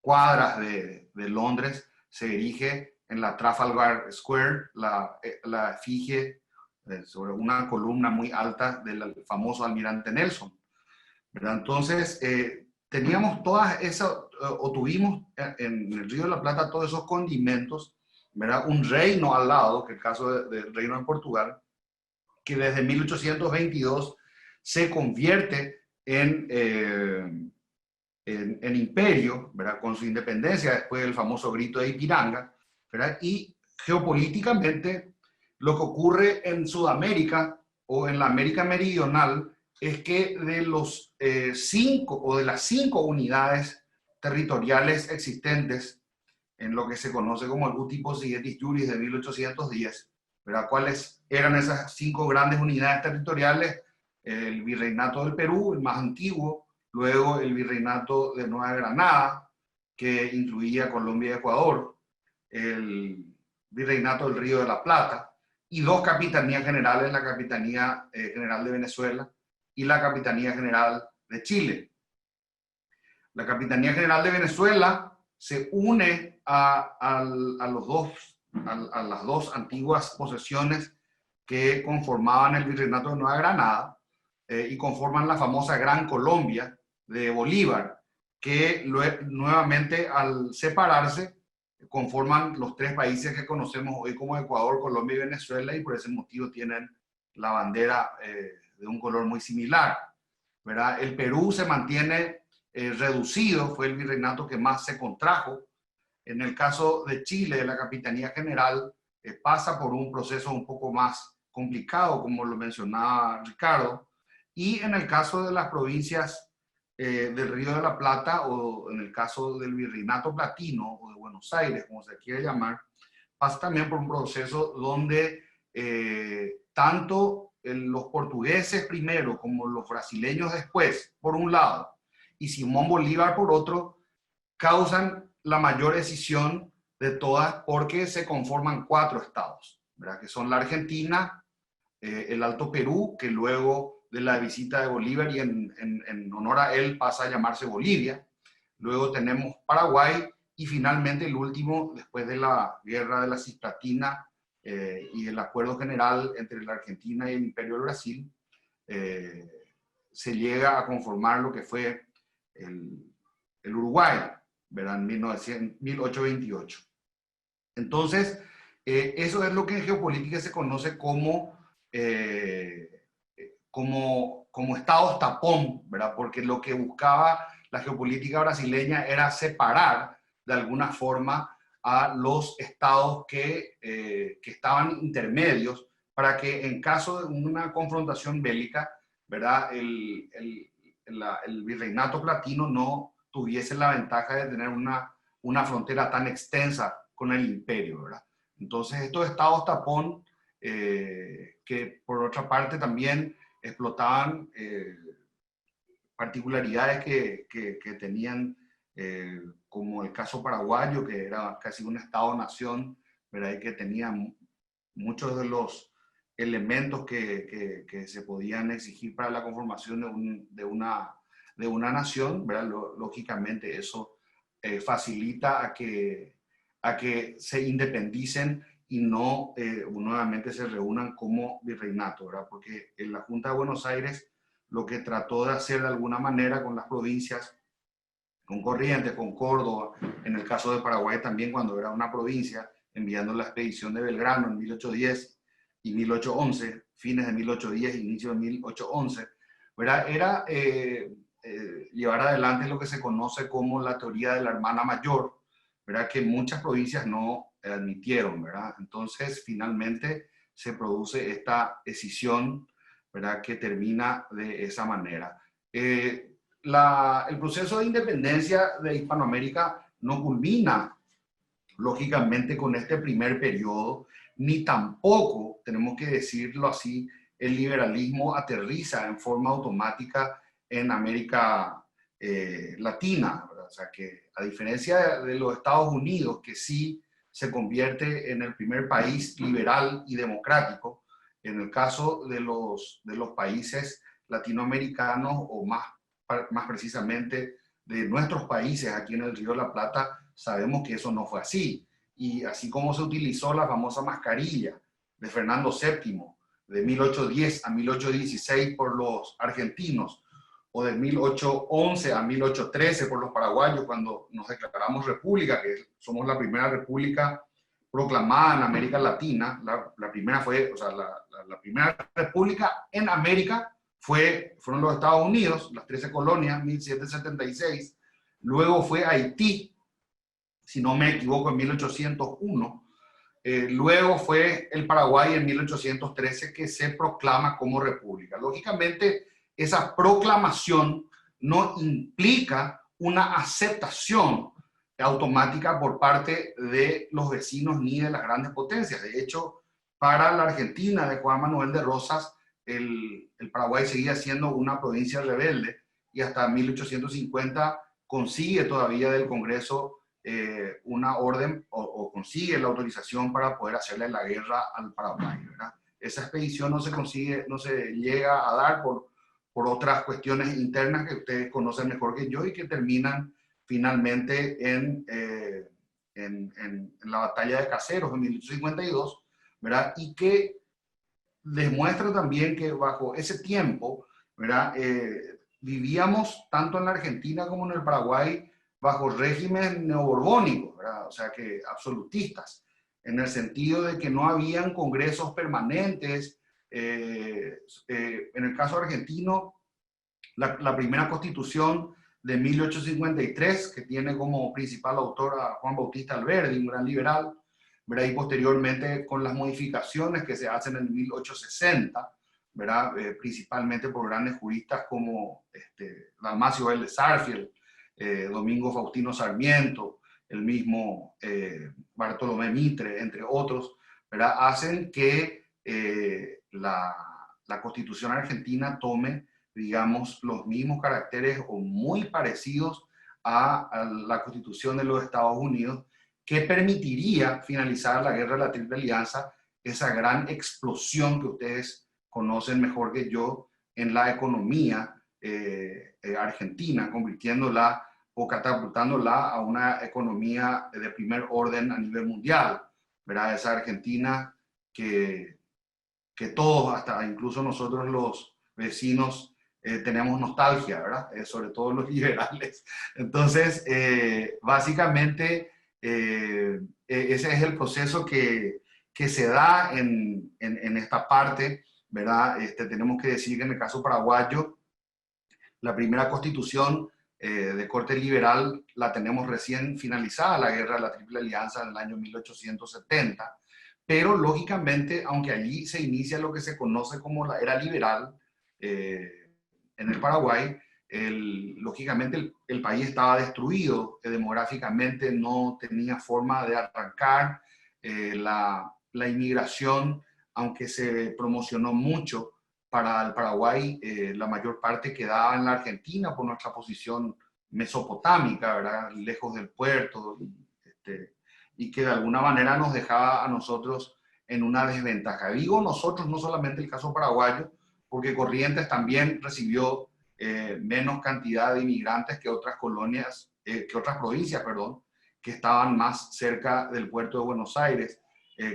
cuadras de Londres se erige en la Trafalgar Square la efigie sobre una columna muy alta del famoso almirante Nelson, ¿verdad? Entonces, teníamos todas esas, o tuvimos en el Río de la Plata todos esos condimentos, ¿verdad? Un reino al lado, que es el caso del reino de Portugal, que desde 1822 se convierte en imperio, ¿verdad? Con su independencia después del famoso grito de Ipiranga, ¿verdad? Y geopolíticamente lo que ocurre en Sudamérica o en la América Meridional es que de los de las 5 unidades territoriales existentes en lo que se conoce como el Uti Possidetis Juris de 1810, ¿verdad? ¿Cuáles eran esas 5 grandes unidades territoriales? El Virreinato del Perú, el más antiguo, luego el Virreinato de Nueva Granada, que incluía Colombia y Ecuador, el Virreinato del Río de la Plata, y 2 capitanías generales, la Capitanía General de Venezuela y la Capitanía General de Chile. La Capitanía General de Venezuela se une a las dos antiguas posesiones que conformaban el Virreinato de Nueva Granada y conforman la famosa Gran Colombia de Bolívar, que nuevamente al separarse conforman los 3 países que conocemos hoy como Ecuador, Colombia y Venezuela, y por ese motivo tienen la bandera de un color muy similar, ¿verdad? El Perú se mantiene reducido, fue el virreinato que más se contrajo. En el caso de Chile, la Capitanía General pasa por un proceso un poco más complicado, como lo mencionaba Ricardo, y en el caso de las provincias del Río de la Plata, o en el caso del Virreinato Platino, o de Buenos Aires, como se quiere llamar, pasa también por un proceso donde tanto los portugueses primero como los brasileños después, por un lado, y Simón Bolívar por otro, causan la mayor escisión de todas porque se conforman 4 estados, ¿verdad? Que son la Argentina, el Alto Perú, que luego de la visita de Bolívar y en honor a él pasa a llamarse Bolivia. Luego tenemos Paraguay y finalmente el último, después de la guerra de la Cisplatina y el acuerdo general entre la Argentina y el Imperio del Brasil, se llega a conformar lo que fue el Uruguay, ¿verdad? En 1828. Entonces, eso es lo que en geopolítica se conoce como estados tapón, ¿verdad? Porque lo que buscaba la geopolítica brasileña era separar de alguna forma a los estados que estaban intermedios para que en caso de una confrontación bélica, ¿verdad? El virreinato platino no tuviese la ventaja de tener una frontera tan extensa con el imperio, ¿verdad? Entonces estos estados tapón que por otra parte también explotaban particularidades que tenían, como el caso paraguayo, que era casi un estado-nación, ¿verdad? Y que tenía muchos de los elementos que se podían exigir para la conformación de una nación, ¿verdad? Lógicamente eso facilita a que se independicen y no nuevamente se reúnan como virreinato, ¿verdad? Porque en la Junta de Buenos Aires lo que trató de hacer de alguna manera con las provincias, con Corrientes, con Córdoba, en el caso de Paraguay también cuando era una provincia, enviando la expedición de Belgrano en 1810 y 1811, fines de 1810, inicio de 1811, ¿verdad? Era llevar adelante lo que se conoce como la teoría de la hermana mayor, ¿verdad? Que muchas provincias no admitieron, ¿verdad? Entonces, finalmente se produce esta escisión, ¿verdad? Que termina de esa manera. El proceso de independencia de Hispanoamérica no culmina, lógicamente, con este primer periodo, ni tampoco, tenemos que decirlo así, el liberalismo aterriza en forma automática en América Latina, ¿verdad? O sea que, a diferencia de los Estados Unidos, que sí se convierte en el primer país liberal y democrático, en el caso de los países latinoamericanos, o más precisamente de nuestros países aquí en el Río de la Plata, sabemos que eso no fue así. Y así como se utilizó la famosa mascarilla de Fernando VII de 1810 a 1816 por los argentinos, o de 1811 a 1813 por los paraguayos, cuando nos declaramos república, que somos la primera república proclamada en América Latina. La primera fue, o sea, la primera república en América fueron los Estados Unidos, las 13 colonias, 1776. Luego fue Haití, si no me equivoco, en 1801. Luego fue el Paraguay en 1813, que se proclama como república. Lógicamente, esa proclamación no implica una aceptación automática por parte de los vecinos ni de las grandes potencias. De hecho, para la Argentina de Juan Manuel de Rosas, el Paraguay seguía siendo una provincia rebelde, y hasta 1850 consigue todavía del Congreso una orden o consigue la autorización para poder hacerle la guerra al Paraguay, ¿verdad? Esa expedición no se consigue, no se llega a dar por otras cuestiones internas que ustedes conocen mejor que yo, y que terminan finalmente en la batalla de Caseros en 1852, ¿verdad? Y que demuestra también que bajo ese tiempo, ¿verdad? Vivíamos tanto en la Argentina como en el Paraguay bajo régimen neoborbónico, ¿verdad? O sea que absolutistas, en el sentido de que no habían congresos permanentes. En el caso argentino, la primera constitución de 1853, que tiene como principal autor a Juan Bautista Alberdi, un gran liberal, ¿verdad? Y posteriormente con las modificaciones que se hacen en 1860, ¿verdad? Principalmente por grandes juristas como Dalmacio Vélez Sarsfield, Domingo Faustino Sarmiento, el mismo Bartolomé Mitre, entre otros, ¿verdad? Hacen que la Constitución argentina tome, digamos, los mismos caracteres o muy parecidos a la Constitución de los Estados Unidos, que permitiría finalizar la Guerra de la Triple Alianza, esa gran explosión que ustedes conocen mejor que yo en la economía argentina, convirtiéndola o catapultándola a una economía de primer orden a nivel mundial, ¿verdad? Esa Argentina que todos, hasta incluso nosotros los vecinos, tenemos nostalgia, ¿verdad? Sobre todo los liberales. Entonces, básicamente, ese es el proceso que se da en esta parte, ¿verdad? Tenemos que decir que en el caso paraguayo, la primera constitución de corte liberal la tenemos recién finalizada, la Guerra de la Triple Alianza en el año 1870, pero lógicamente, aunque allí se inicia lo que se conoce como la era liberal en el Paraguay, lógicamente el país estaba destruido, demográficamente no tenía forma de arrancar. La inmigración, aunque se promocionó mucho para el Paraguay, la mayor parte quedaba en la Argentina por nuestra posición mesopotámica, ¿verdad? Lejos del puerto, y que de alguna manera nos dejaba a nosotros en una desventaja. Digo nosotros, no solamente el caso paraguayo, porque Corrientes también recibió menos cantidad de inmigrantes que otras colonias, que otras provincias, perdón, que estaban más cerca del puerto de Buenos Aires,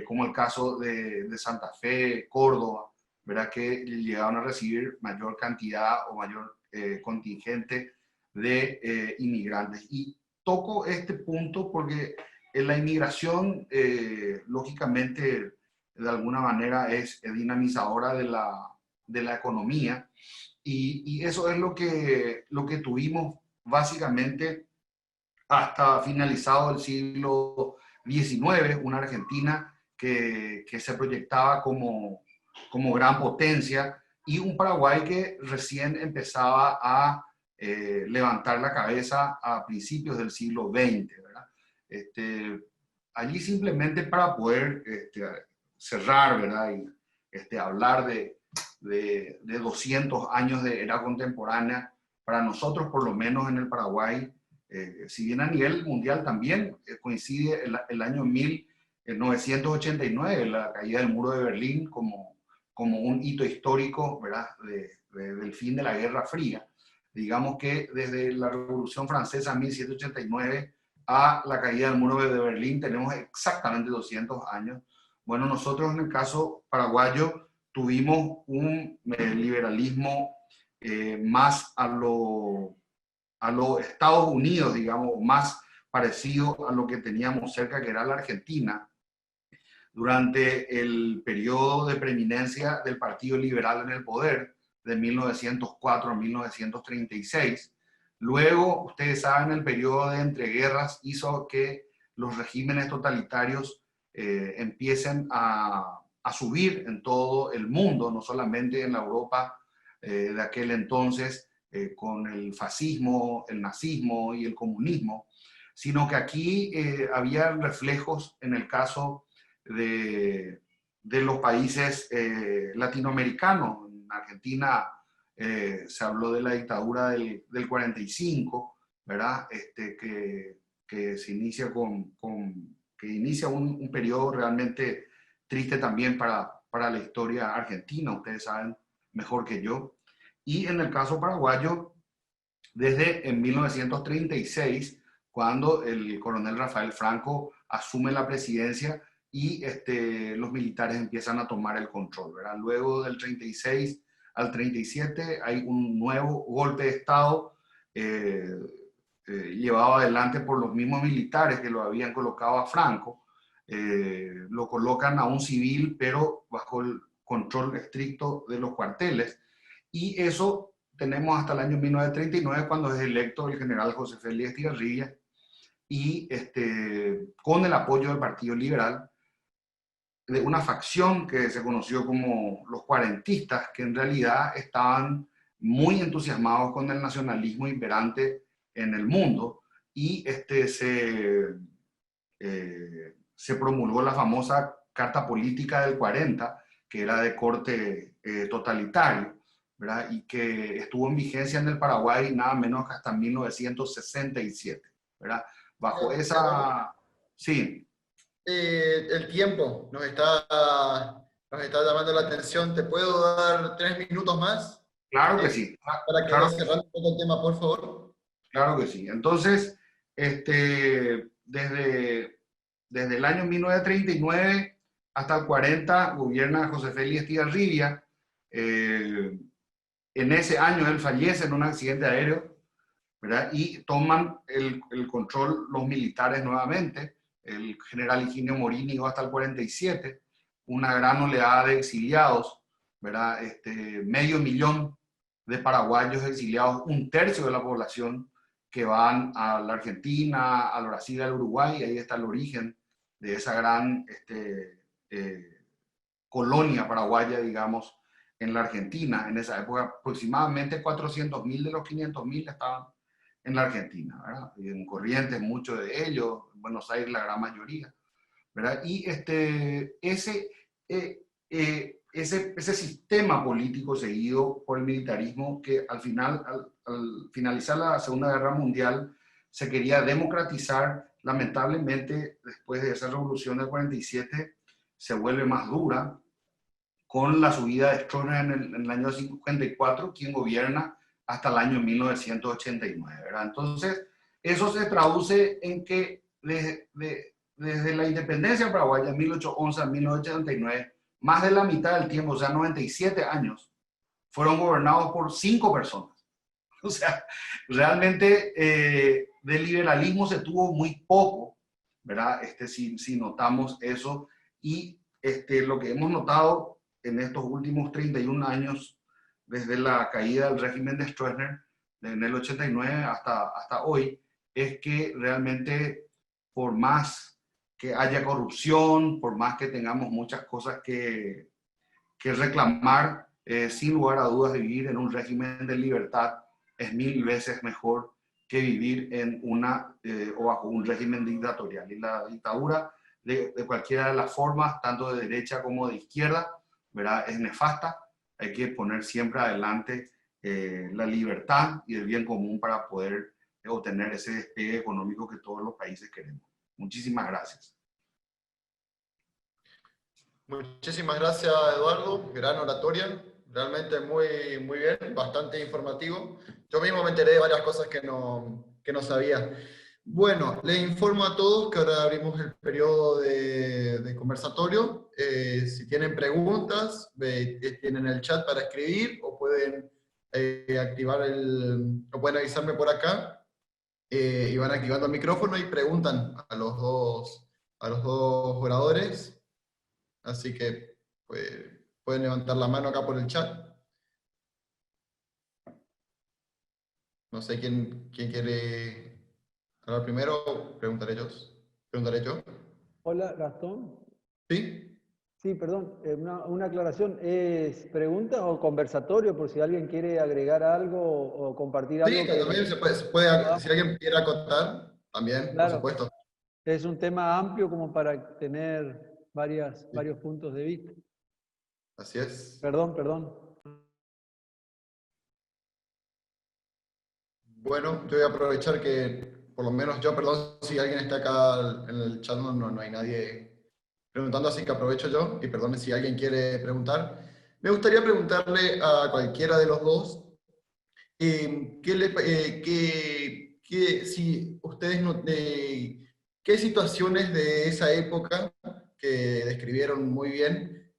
como el caso de Santa Fe, Córdoba, ¿verdad? Que llegaron a recibir mayor cantidad o mayor contingente de inmigrantes. Y toco este punto porque la inmigración, lógicamente, de alguna manera es dinamizadora de la economía, y eso es lo que tuvimos básicamente hasta finalizado el siglo XIX, una Argentina que se proyectaba como gran potencia, y un Paraguay que recién empezaba a levantar la cabeza a principios del siglo XX, ¿verdad? Allí simplemente para poder cerrar, ¿verdad? Y hablar de 200 años de era contemporánea, para nosotros, por lo menos en el Paraguay, si bien a nivel mundial también coincide el año 1989, la caída del muro de Berlín, como un hito histórico, ¿verdad? Del fin de la Guerra Fría. Digamos que desde la Revolución Francesa en 1789 a la caída del muro de Berlín tenemos exactamente 200 años. Bueno, nosotros en el caso paraguayo tuvimos un liberalismo más a los Estados Unidos, digamos, más parecido a lo que teníamos cerca, que era la Argentina, durante el periodo de preeminencia del Partido Liberal en el poder, de 1904 a 1936. Luego, ustedes saben, el periodo de entreguerras hizo que los regímenes totalitarios empiecen a subir en todo el mundo, no solamente en la Europa de aquel entonces, con el fascismo, el nazismo y el comunismo, sino que aquí había reflejos en el caso de los países latinoamericanos. En Argentina se habló de la dictadura del 45, ¿verdad? Que se inicia que inicia un periodo realmente triste también para la historia argentina, ustedes saben mejor que yo. Y en el caso paraguayo, desde en 1936, cuando el coronel Rafael Franco asume la presidencia y los militares empiezan a tomar el control, ¿verdad? Luego del 36 al 37 hay un nuevo golpe de Estado llevado adelante por los mismos militares que lo habían colocado a Franco. Lo colocan a un civil, pero bajo el control estricto de los cuarteles. Y eso tenemos hasta el año 1939, cuando es electo el general José Félix Estigarribia, y con el apoyo del Partido Liberal, de una facción que se conoció como los cuarentistas, que en realidad estaban muy entusiasmados con el nacionalismo imperante en el mundo, y se promulgó la famosa Carta Política del 40, que era de corte totalitario, ¿verdad? Y que estuvo en vigencia en el Paraguay nada menos que hasta 1967, ¿verdad? Bajo esa... Sí. El tiempo nos está llamando la atención. ¿Te puedo dar 3 minutos más? Claro que sí. Para que Claro, vayas cerrando un poco el tema, por favor. claro que sí. Entonces, desde el año 1939 hasta el 40 gobierna José Félix Estigarribia. En ese año él fallece en un accidente aéreo, ¿verdad? Y toman el control los militares nuevamente. El general Higinio Morín llegó hasta el 47, una gran oleada de exiliados, ¿verdad? 500,000 de paraguayos exiliados, 1/3 de la población que van a la Argentina, al Brasil, al Uruguay, y ahí está el origen de esa gran colonia paraguaya, digamos, en la Argentina. En esa época aproximadamente 400,000 de los 500,000 estaban en la Argentina, ¿verdad? Y en Corrientes muchos de ellos, en Buenos Aires la gran mayoría, ¿verdad? Y ese sistema político seguido por el militarismo, que al finalizar la Segunda Guerra Mundial se quería democratizar, lamentablemente después de esa revolución del 47 se vuelve más dura con la subida de Stroessner en el año 54, quien gobierna hasta el año 1989, ¿verdad? Entonces, eso se traduce en que desde la independencia paraguaya, 1811 a 1989, más de la mitad del tiempo, o sea, 97 años, fueron gobernados por 5 personas. O sea, realmente de liberalismo se tuvo muy poco, ¿verdad? Si notamos eso. Y lo que hemos notado en estos últimos 31 años, desde la caída del régimen de Stroessner, en el 89 hasta hoy, es que realmente, por más que haya corrupción, por más que tengamos muchas cosas que reclamar, sin lugar a dudas, vivir en un régimen de libertad es 1000 veces mejor que vivir en o bajo un régimen dictatorial. Y la dictadura, de cualquiera de las formas, tanto de derecha como de izquierda, ¿verdad?, es nefasta. Hay que poner siempre adelante la libertad y el bien común para poder obtener ese despegue económico que todos los países queremos. Muchísimas gracias. Muchísimas gracias, Eduardo. Gran oratoria. Realmente muy, muy bien, bastante informativo. Yo mismo me enteré de varias cosas que no sabía. Bueno, le informo a todos que ahora abrimos el periodo de conversatorio. Si tienen preguntas, tienen el chat para escribir o pueden o pueden avisarme por acá y van activando el micrófono y preguntan a los dos oradores. Así que pues, pueden levantar la mano acá por el chat. No sé quién quiere hablar primero. Preguntaré yo. Hola, Gastón. ¿Sí? Sí, perdón, una aclaración. ¿Es pregunta o conversatorio por si alguien quiere agregar algo o compartir algo? Sí, también se puede, si alguien quiere acotar, también, por Claro, supuesto. es un tema amplio como para tener varios puntos de vista. Así es. Perdón. Bueno, yo voy a aprovechar que, por lo menos yo, perdón si alguien está acá en el chat, no hay nadie preguntando, así que aprovecho yo, y perdone si alguien quiere preguntar. Me gustaría preguntarle a cualquiera de los dos, si ustedes qué situaciones de esa época que describieron muy bien,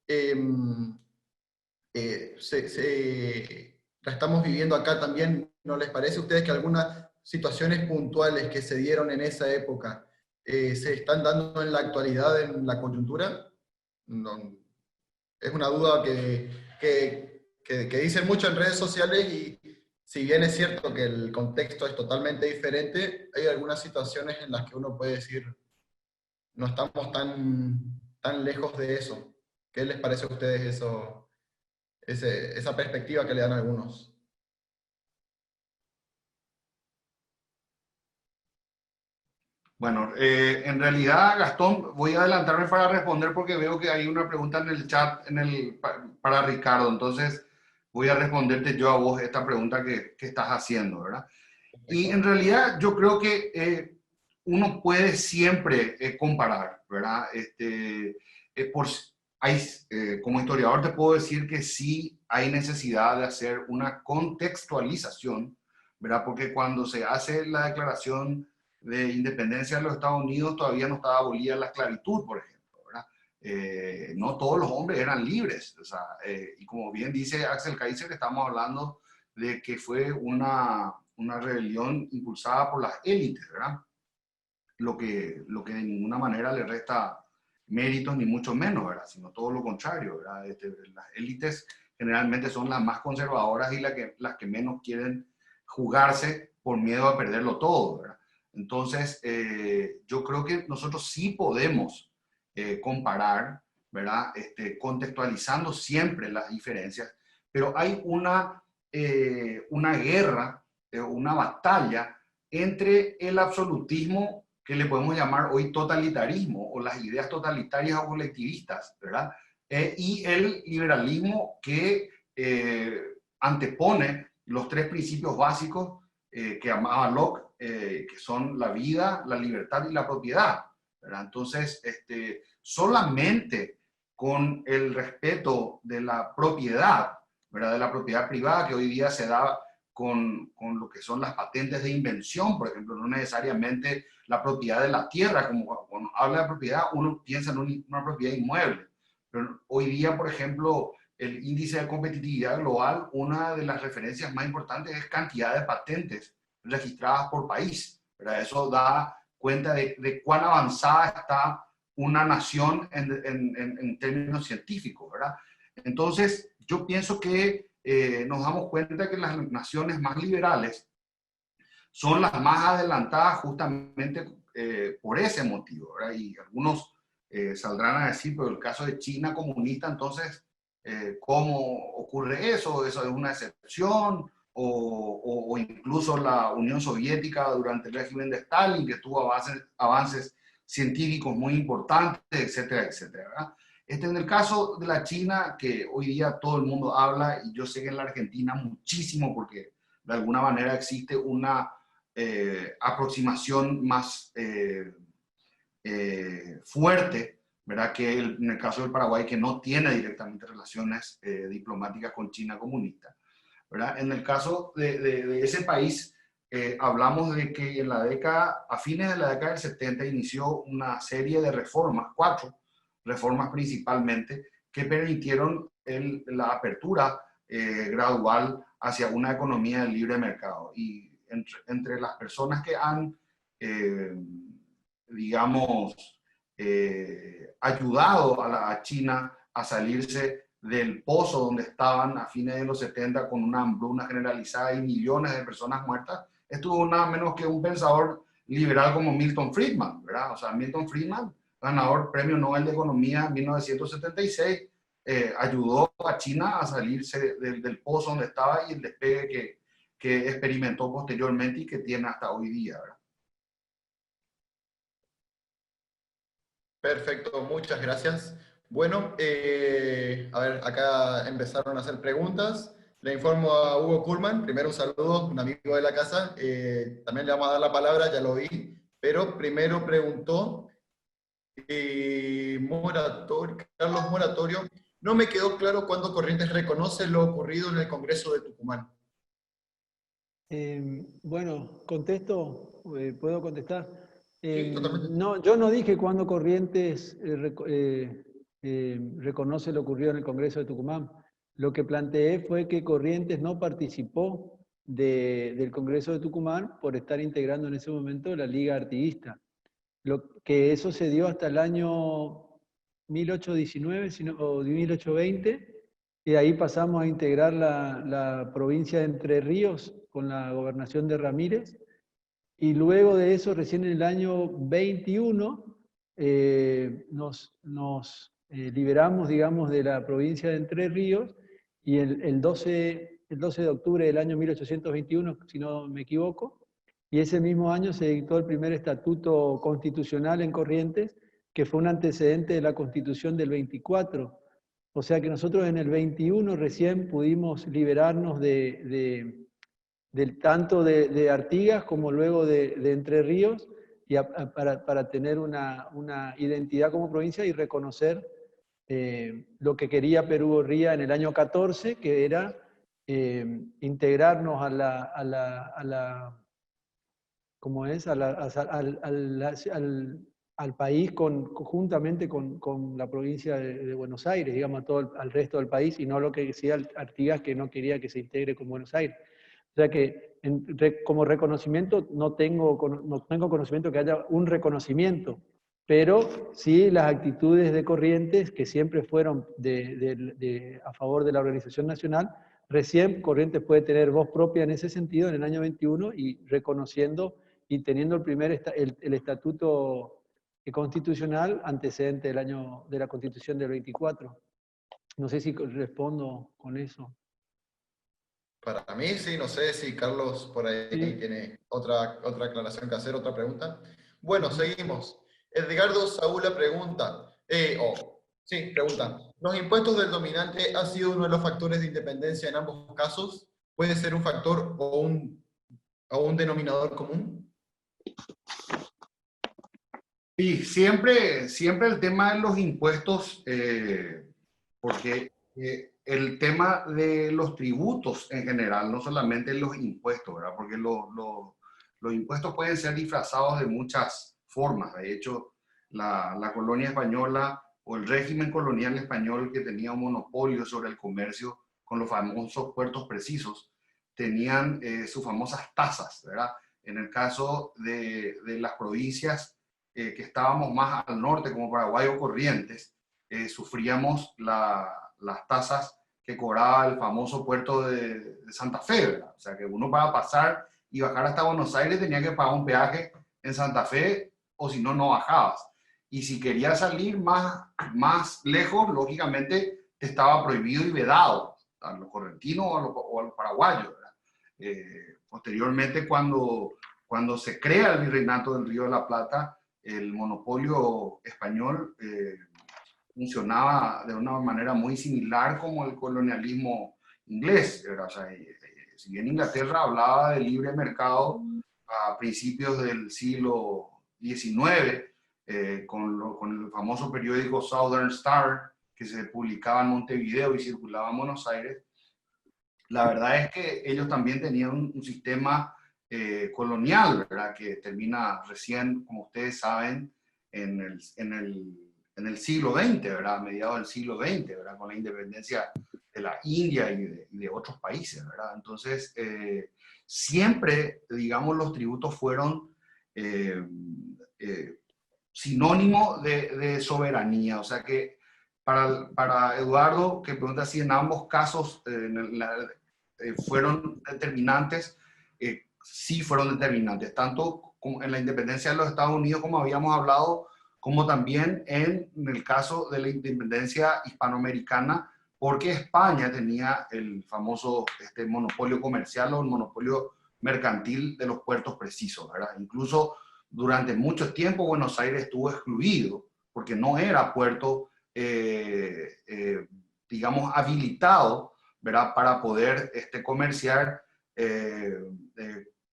la estamos viviendo acá también. ¿No les parece a ustedes que algunas situaciones puntuales que se dieron en esa época se están dando en la actualidad en la coyuntura? No, es una duda que dicen mucho en redes sociales, y si bien es cierto que el contexto es totalmente diferente, hay algunas situaciones en las que uno puede decir, no estamos tan lejos de eso. ¿Qué les parece a ustedes eso? Esa perspectiva que le dan a algunos. Bueno, en realidad, Gastón, voy a adelantarme para responder porque veo que hay una pregunta en el chat para Ricardo. Entonces, voy a responderte yo a vos esta pregunta que estás haciendo, ¿verdad? Y en realidad yo creo que uno puede siempre comparar, ¿verdad? Como historiador te puedo decir que sí hay necesidad de hacer una contextualización, ¿verdad? Porque cuando se hace la declaración de independencia de los Estados Unidos todavía no estaba abolida la esclavitud, por ejemplo, ¿verdad? No todos los hombres eran libres, o sea, y como bien dice Axel Kaiser, estamos hablando de que fue una rebelión impulsada por las élites, ¿verdad? Lo que de ninguna manera le resta méritos, ni mucho menos, ¿verdad? Sino todo lo contrario, ¿verdad? Las élites generalmente son las más conservadoras y las que menos quieren jugarse por miedo a perderlo todo, ¿verdad? Entonces, yo creo que nosotros sí podemos comparar, ¿verdad? Contextualizando siempre las diferencias, pero hay una guerra, una batalla entre el absolutismo, que le podemos llamar hoy totalitarismo, o las ideas totalitarias o colectivistas, ¿verdad? Y el liberalismo que antepone los 3 principios básicos que amaba Locke, que son la vida, la libertad y la propiedad, ¿verdad? Entonces, solamente con el respeto de la propiedad, ¿verdad? De la propiedad privada que hoy día se da con lo que son las patentes de invención, por ejemplo, no necesariamente la propiedad de la tierra, como cuando habla de propiedad uno piensa en una propiedad inmueble, pero hoy día, por ejemplo, el índice de competitividad global, una de las referencias más importantes es cantidad de patentes registradas por país, ¿verdad? Eso da cuenta de cuán avanzada está una nación en términos científicos, ¿verdad? Entonces, yo pienso que nos damos cuenta que las naciones más liberales son las más adelantadas justamente por ese motivo, ¿verdad? Y algunos saldrán a decir, pero el caso de China comunista, entonces, ¿cómo ocurre eso? ¿Eso es una excepción? O incluso la Unión Soviética durante el régimen de Stalin, que tuvo avances científicos muy importantes, etcétera, etcétera, ¿verdad? En el caso de la China, que hoy día todo el mundo habla, y yo sé que en la Argentina muchísimo, porque de alguna manera existe una aproximación más fuerte, ¿verdad? Que en el caso del Paraguay, que no tiene directamente relaciones diplomáticas con China comunista, ¿verdad? En el caso de ese país, hablamos de que en la década, a fines de la década del 70 inició una serie de reformas, 4 reformas principalmente, que permitieron la apertura gradual hacia una economía de libre mercado. Y entre las personas que han, digamos, ayudado a China a salirse del pozo donde estaban a fines de los 70 con una hambruna generalizada y millones de personas muertas, estuvo nada menos que un pensador liberal como Milton Friedman, ¿verdad? O sea, Milton Friedman, ganador Premio Nobel de Economía en 1976, ayudó a China a salirse del pozo donde estaba y el despegue que experimentó posteriormente y que tiene hasta hoy día, ¿verdad? Perfecto, muchas gracias. Bueno, a ver, acá empezaron a hacer preguntas. Le informo a Hugo Kuhlman, primero un saludo, un amigo de la casa. También le vamos a dar la palabra, ya lo vi, pero primero preguntó Carlos Moratorio. No me quedó claro cuándo Corrientes reconoce lo ocurrido en el Congreso de Tucumán. Bueno, contesto, ¿puedo contestar? Sí, totalmente. No, yo no dije cuándo Corrientes reconoce lo ocurrido en el Congreso de Tucumán. Lo que planteé fue que Corrientes no participó del Congreso de Tucumán por estar integrando en ese momento la Liga Artiguista. Que eso se dio hasta el año 1819 o 1820, y ahí pasamos a integrar la provincia de Entre Ríos con la gobernación de Ramírez, y luego de eso, recién en el año 21, nos liberamos, digamos, de la provincia de Entre Ríos, y el 12 de octubre del año 1821, si no me equivoco, y ese mismo año se dictó el primer estatuto constitucional en Corrientes, que fue un antecedente de la Constitución del 24. O sea que nosotros en el 21 recién pudimos liberarnos tanto de Artigas como luego de Entre Ríos, y para tener una identidad como provincia y reconocer lo que quería Perú Gorría en el año 14, que era integrarnos ¿cómo es? Al país conjuntamente con la provincia de Buenos Aires, digamos, al resto del país, y no lo que decía Artigas, que no quería que se integre con Buenos Aires. O sea que como reconocimiento no tengo conocimiento que haya un reconocimiento, pero sí las actitudes de Corrientes, que siempre fueron a favor de la organización nacional. Recién Corrientes puede tener voz propia en ese sentido en el año 21, y reconociendo y teniendo el estatuto constitucional antecedente de la Constitución del 24. No sé si respondo con eso. Para mí sí, no sé si Carlos por ahí Sí. tiene otra aclaración que hacer, otra pregunta. Bueno, seguimos. Edgardo Saúl pregunta, pregunta, ¿los impuestos del dominante han sido uno de los factores de independencia en ambos casos? ¿Puede ser un factor o un denominador común? Y siempre, siempre el tema de los impuestos, porque el tema de los tributos en general, no solamente los impuestos, ¿verdad? Porque los impuestos pueden ser disfrazados de muchas formas. De hecho, la colonia española o el régimen colonial español, que tenía un monopolio sobre el comercio con los famosos puertos precisos, tenían sus famosas tasas, ¿verdad? En el caso de las provincias que estábamos más al norte, como Paraguay o Corrientes, sufríamos las tasas que cobraba el famoso puerto de Santa Fe, ¿verdad? O sea, que uno para pasar y bajar hasta Buenos Aires tenía que pagar un peaje en Santa Fe, o si no, no bajabas. Y si querías salir más lejos, lógicamente te estaba prohibido y vedado a los correntinos o a los paraguayos, ¿verdad? Posteriormente, cuando se crea el Virreinato del Río de la Plata, el monopolio español funcionaba de una manera muy similar como el colonialismo inglés. O sea, si bien Inglaterra hablaba de libre mercado a principios del siglo XIX, con el famoso periódico Southern Star, que se publicaba en Montevideo y circulaba en Buenos Aires, la verdad es que ellos también tenían un sistema colonial, ¿verdad? Que termina recién, como ustedes saben, en el siglo XX, ¿verdad? A mediados del siglo XX, ¿verdad? Con la independencia de la India y de otros países, ¿verdad? Entonces, siempre, digamos, los tributos fueron sinónimo de soberanía. O sea que para Eduardo, que pregunta si en ambos casos fueron determinantes, sí fueron determinantes, tanto en la independencia de los Estados Unidos, como habíamos hablado, como también en el caso de la independencia hispanoamericana, porque España tenía el famoso monopolio comercial o el monopolio mercantil de los puertos precisos, ¿verdad? Incluso durante mucho tiempo Buenos Aires estuvo excluido porque no era puerto, digamos, habilitado, ¿verdad? Para poder comerciar,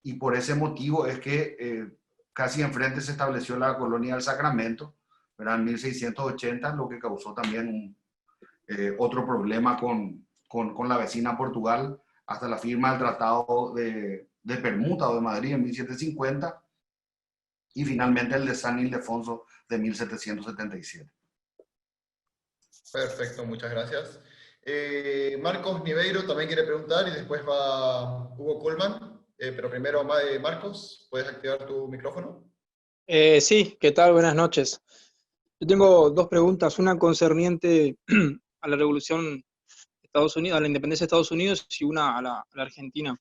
y por ese motivo es que casi enfrente se estableció la colonia del Sacramento, ¿verdad? En 1680, lo que causó también otro problema con la vecina Portugal, hasta la firma del Tratado de Permuta o de Madrid en 1750, y finalmente el de San Ildefonso de 1777. Perfecto, muchas gracias. Marcos Niveiro también quiere preguntar y después va Hugo Colman. Pero primero, Marcos, ¿puedes activar tu micrófono? Sí, ¿qué tal? Buenas noches. Yo tengo dos preguntas, una concerniente a la revolución de Estados Unidos, a la independencia de Estados Unidos, y una a la Argentina.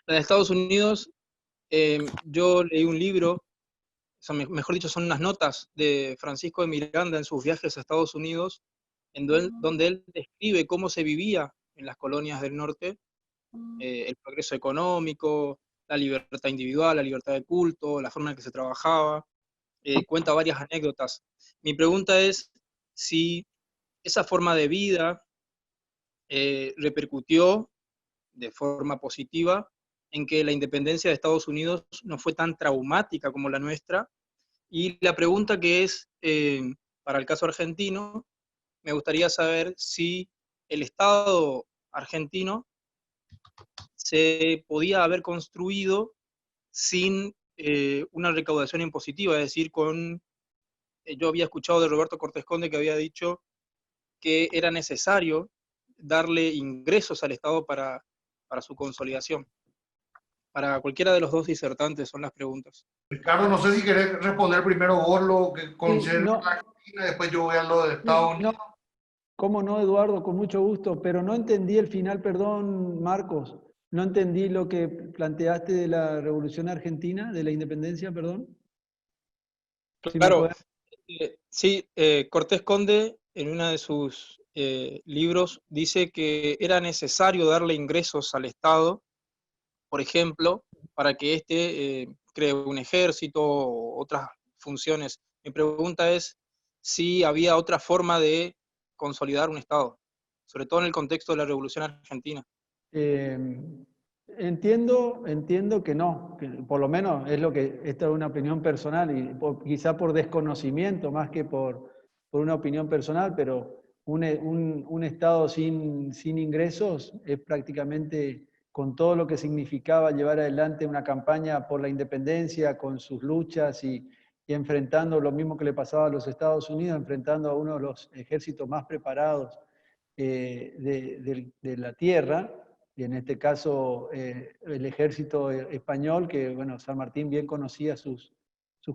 La de Estados Unidos, yo leí un libro, mejor dicho, son unas notas de Francisco de Miranda en sus viajes a Estados Unidos, donde él describe cómo se vivía en las colonias del norte, el progreso económico, la libertad individual, la libertad de culto, la forma en que se trabajaba. Cuenta varias anécdotas. Mi pregunta es si esa forma de vida repercutió de forma positiva en que la independencia de Estados Unidos no fue tan traumática como la nuestra. Y la pregunta que es, para el caso argentino, me gustaría saber si el Estado argentino se podía haber construido sin una recaudación impositiva, es decir, yo había escuchado de Roberto Cortés Conde que había dicho que era necesario darle ingresos al Estado para su consolidación. Para cualquiera de los dos disertantes son las preguntas. Ricardo, no sé si querés responder primero vos lo que concerne a la Argentina, después yo voy a lo de Estados Unidos. No, cómo no, Eduardo, con mucho gusto, pero no entendí el final, perdón, Marcos. No entendí lo que planteaste de la Revolución Argentina, de la independencia, perdón. Claro, sí, Cortés Conde en uno de sus libros dice que era necesario darle ingresos al Estado, por ejemplo, para que éste cree un ejército o otras funciones. Mi pregunta es si había otra forma de consolidar un Estado, sobre todo en el contexto de la Revolución Argentina. Entiendo que no, que por lo menos es lo que, esta es una opinión personal y quizá por desconocimiento más que por una opinión personal, pero un Estado sin ingresos es prácticamente con todo lo que significaba llevar adelante una campaña por la independencia, con sus luchas y enfrentando lo mismo que le pasaba a los Estados Unidos, enfrentando a uno de los ejércitos más preparados de la tierra, y en este caso el ejército español, que bueno, San Martín bien conocía sus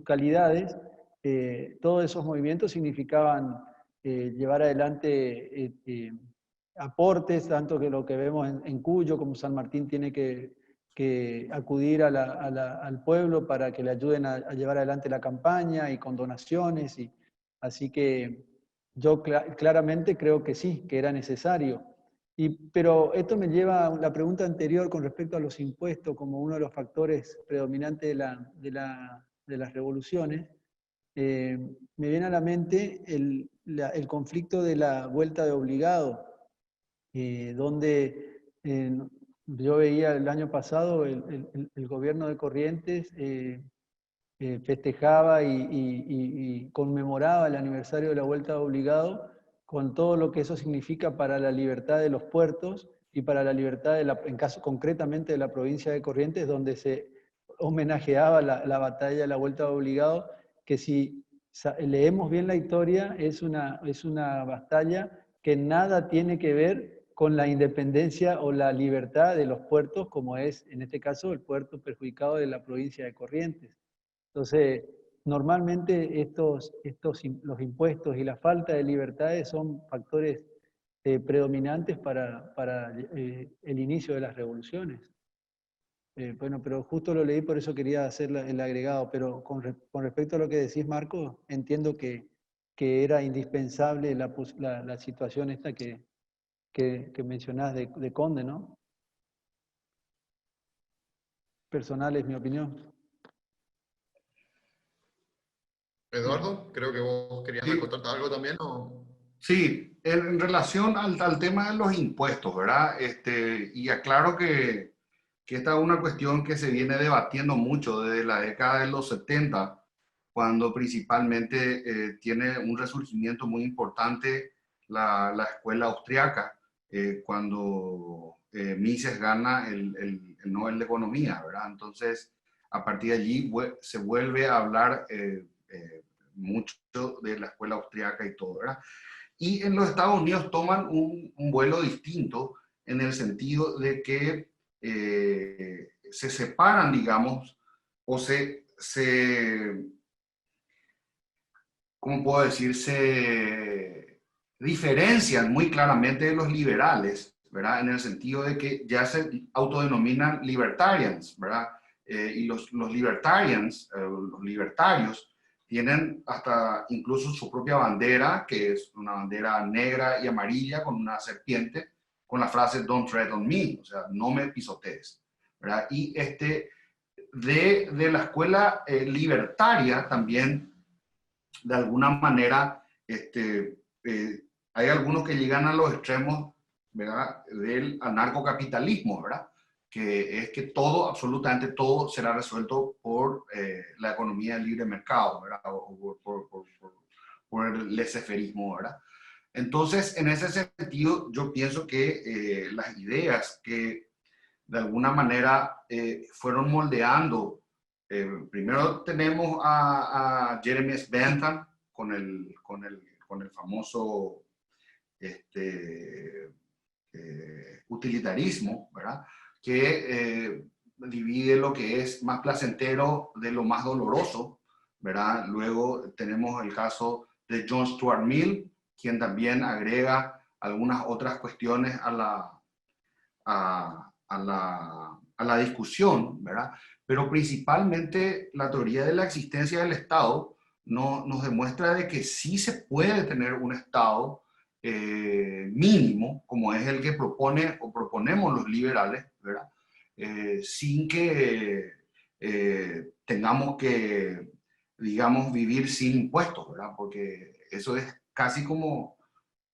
calidades, todos esos movimientos significaban llevar adelante aportes, tanto que lo que vemos en Cuyo, como San Martín tiene que acudir al pueblo para que le ayuden a llevar adelante la campaña y con donaciones, y así que yo claramente creo que sí, que era necesario. Pero esto me lleva a la pregunta anterior con respecto a los impuestos como uno de los factores predominantes de las revoluciones. Me viene a la mente el conflicto de la vuelta de obligado, donde yo veía el año pasado el gobierno de Corrientes festejaba y conmemoraba el aniversario de la vuelta de obligado con todo lo que eso significa para la libertad de los puertos y para la libertad, en caso concretamente de la provincia de Corrientes, donde se homenajeaba la batalla de la vuelta de obligado, que si leemos bien la historia, es una batalla que nada tiene que ver con la independencia o la libertad de los puertos, como es en este caso el puerto perjudicado de la provincia de Corrientes. Entonces, normalmente los impuestos y la falta de libertades son factores predominantes para el inicio de las revoluciones. Bueno, pero justo lo leí, por eso quería hacer el agregado, pero con respecto a lo que decís, Marco, entiendo que era indispensable la situación esta que mencionás de Conde, ¿no? Personal es mi opinión. Eduardo, creo que vos querías Sí. contarte algo también, ¿o? Sí, en relación al tema de los impuestos, ¿verdad? Y aclaro que esta es una cuestión que se viene debatiendo mucho desde la década de los 70, cuando principalmente tiene un resurgimiento muy importante la escuela austriaca, cuando Mises gana el Nobel de Economía, ¿verdad? Entonces, a partir de allí se vuelve a hablar mucho de la escuela austriaca y todo, ¿verdad? Y en los Estados Unidos toman un vuelo distinto en el sentido de que se separan, digamos, o ¿cómo puedo decir? Se diferencian muy claramente de los liberales, ¿verdad? En el sentido de que ya se autodenominan libertarians, ¿verdad? Y los libertarians, los libertarios, tienen hasta incluso su propia bandera, que es una bandera negra y amarilla con una serpiente, con la frase "Don't tread on me", o sea, no me pisotees, ¿verdad? Y de la escuela libertaria también, de alguna manera, hay algunos que llegan a los extremos, ¿verdad?, del anarcocapitalismo, ¿verdad?, que es que todo, absolutamente todo, será resuelto por la economía del libre mercado, ¿verdad?, o por el laissez-fairismo, ¿verdad? Entonces, en ese sentido, yo pienso que las ideas que de alguna manera fueron moldeando, primero tenemos a Jeremy Bentham con el famoso utilitarismo, ¿verdad?, que divide lo que es más placentero de lo más doloroso, ¿verdad? Luego tenemos el caso de John Stuart Mill, quien también agrega algunas otras cuestiones a la discusión, ¿verdad? Pero principalmente la teoría de la existencia del Estado nos demuestra de que sí se puede tener un Estado mínimo, como es el que propone o proponemos los liberales, ¿verdad? Sin que tengamos que, digamos, vivir sin impuestos, ¿verdad? Porque eso es casi como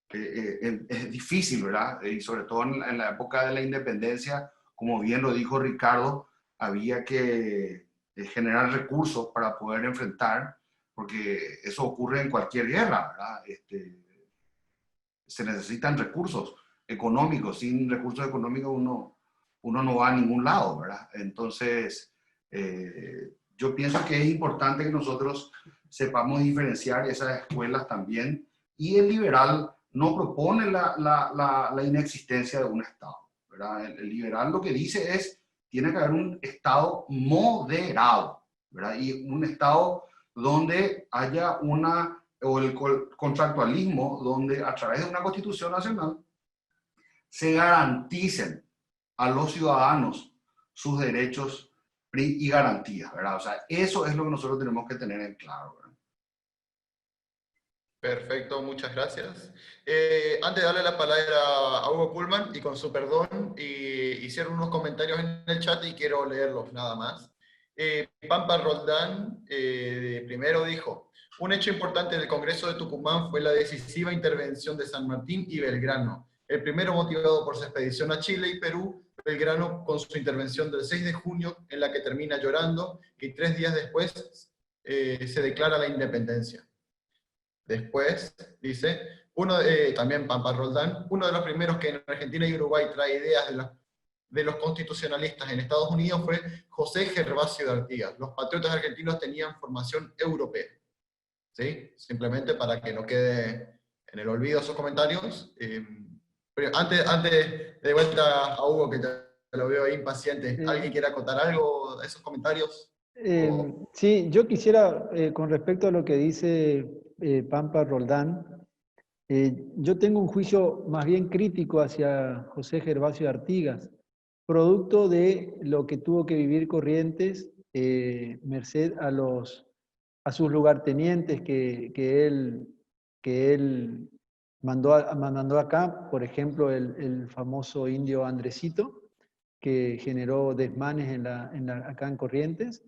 es difícil, ¿verdad? Y sobre todo en la época de la independencia, como bien lo dijo Ricardo, había que generar recursos para poder enfrentar, porque eso ocurre en cualquier guerra, ¿verdad? Se necesitan recursos económicos. Sin recursos económicos uno no va a ningún lado, ¿verdad? Entonces, yo pienso que es importante que nosotros sepamos diferenciar esas escuelas también, y el liberal no propone la inexistencia de un Estado, ¿verdad? El liberal lo que dice es, tiene que haber un Estado moderado, ¿verdad? Y un Estado donde haya o el contractualismo, donde a través de una Constitución Nacional se garanticen a los ciudadanos sus derechos y garantías, ¿verdad? O sea, eso es lo que nosotros tenemos que tener en claro, ¿verdad? Perfecto, muchas gracias. Antes de darle la palabra a Hugo Pullman, y con su perdón, hicieron unos comentarios en el chat y quiero leerlos nada más. Pampa Roldán primero dijo: un hecho importante del Congreso de Tucumán fue la decisiva intervención de San Martín y Belgrano. El primero motivado por su expedición a Chile y Perú, Belgrano con su intervención del 6 de junio, en la que termina llorando, y 3 días después se declara la independencia. Después, dice, también Pampa Roldán, uno de los primeros que en Argentina y Uruguay trae ideas de los constitucionalistas en Estados Unidos fue José Gervasio de Artigas. Los patriotas argentinos tenían formación europea. ¿Sí? Simplemente para que no quede en el olvido esos comentarios. Pero antes de vuelta a Hugo, que te lo veo ahí impaciente, ¿alguien quiere acotar algo de esos comentarios? Sí, yo quisiera, con respecto a lo que dice Pampa Roldán, yo tengo un juicio más bien crítico hacia José Gervasio Artigas, producto de lo que tuvo que vivir Corrientes, merced a sus lugartenientes que él mandó acá, por ejemplo, el famoso indio Andresito, que generó desmanes acá en Corrientes,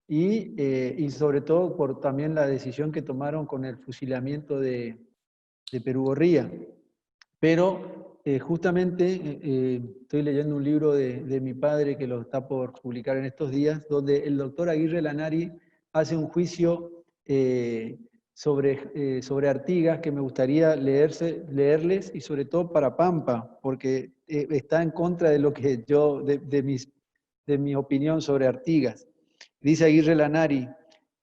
y sobre todo por también la decisión que tomaron con el fusilamiento de Perú Gorría. Pero justamente estoy leyendo un libro de mi padre que lo está por publicar en estos días, donde el doctor Aguirre Lanari hace un juicio sobre Artigas que me gustaría leerles, y sobre todo para Pampa, porque está en contra de lo que de mi opinión sobre Artigas. Dice Aguirre Lanari: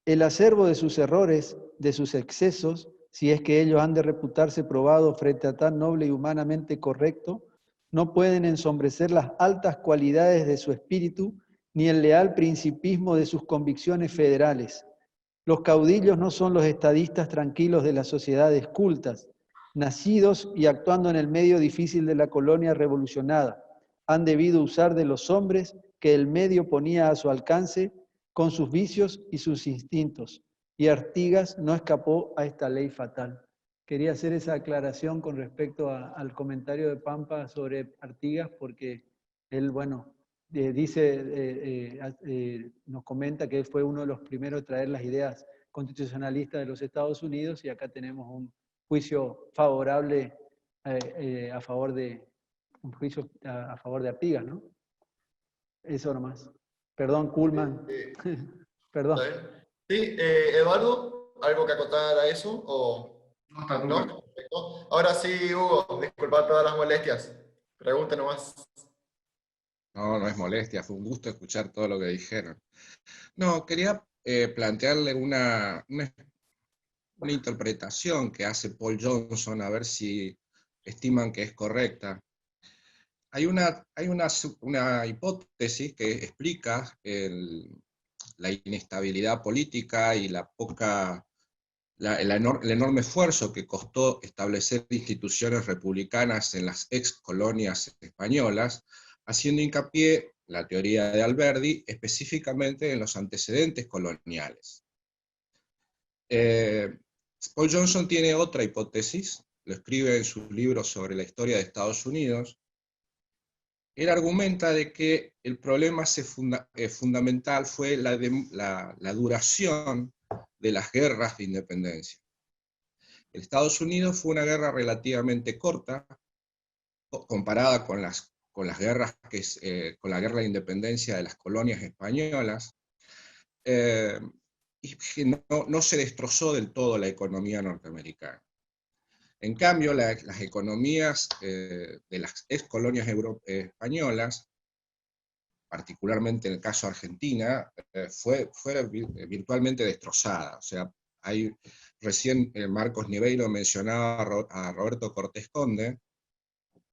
el acervo de sus errores, de sus excesos, si es que ellos han de reputarse probados frente a tan noble y humanamente correcto, no pueden ensombrecer las altas cualidades de su espíritu, ni el leal principismo de sus convicciones federales. Los caudillos no son los estadistas tranquilos de las sociedades cultas, nacidos y actuando en el medio difícil de la colonia revolucionada. Han debido usar de los hombres que el medio ponía a su alcance, con sus vicios y sus instintos, y Artigas no escapó a esta ley fatal. Quería hacer esa aclaración con respecto al comentario de Pampa sobre Artigas, porque él, bueno, nos comenta que él fue uno de los primeros a traer las ideas constitucionalistas de los Estados Unidos, y acá tenemos un juicio favorable a favor de Artigas, ¿no? Eso nomás. Perdón, Pullman. Perdón. Sí, Eduardo, ¿algo que acotar a eso? ¿O No está no? Perfecto. Ahora sí, Hugo, disculpa todas las molestias. Pregunta nomás. No, no es molestia, fue un gusto escuchar todo lo que dijeron. No, quería plantearle una interpretación que hace Paul Johnson, a ver si estiman que es correcta. Hay una hipótesis que explica la inestabilidad política y el enorme esfuerzo que costó establecer instituciones republicanas en las ex colonias españolas, haciendo hincapié, la teoría de Alberdi, específicamente en los antecedentes coloniales. Paul Johnson tiene otra hipótesis, lo escribe en su libro sobre la historia de Estados Unidos. Él argumenta de que el problema fundamental fue la duración de las guerras de independencia. En Estados Unidos fue una guerra relativamente corta, comparada con las con las guerras con la guerra de independencia de las colonias españolas, y que no se destrozó del todo la economía norteamericana. En cambio, las economías de las ex colonias españolas, particularmente en el caso de Argentina, fue virtualmente destrozada. O sea, recién Marcos Niveiro mencionaba a Roberto Cortés Conde.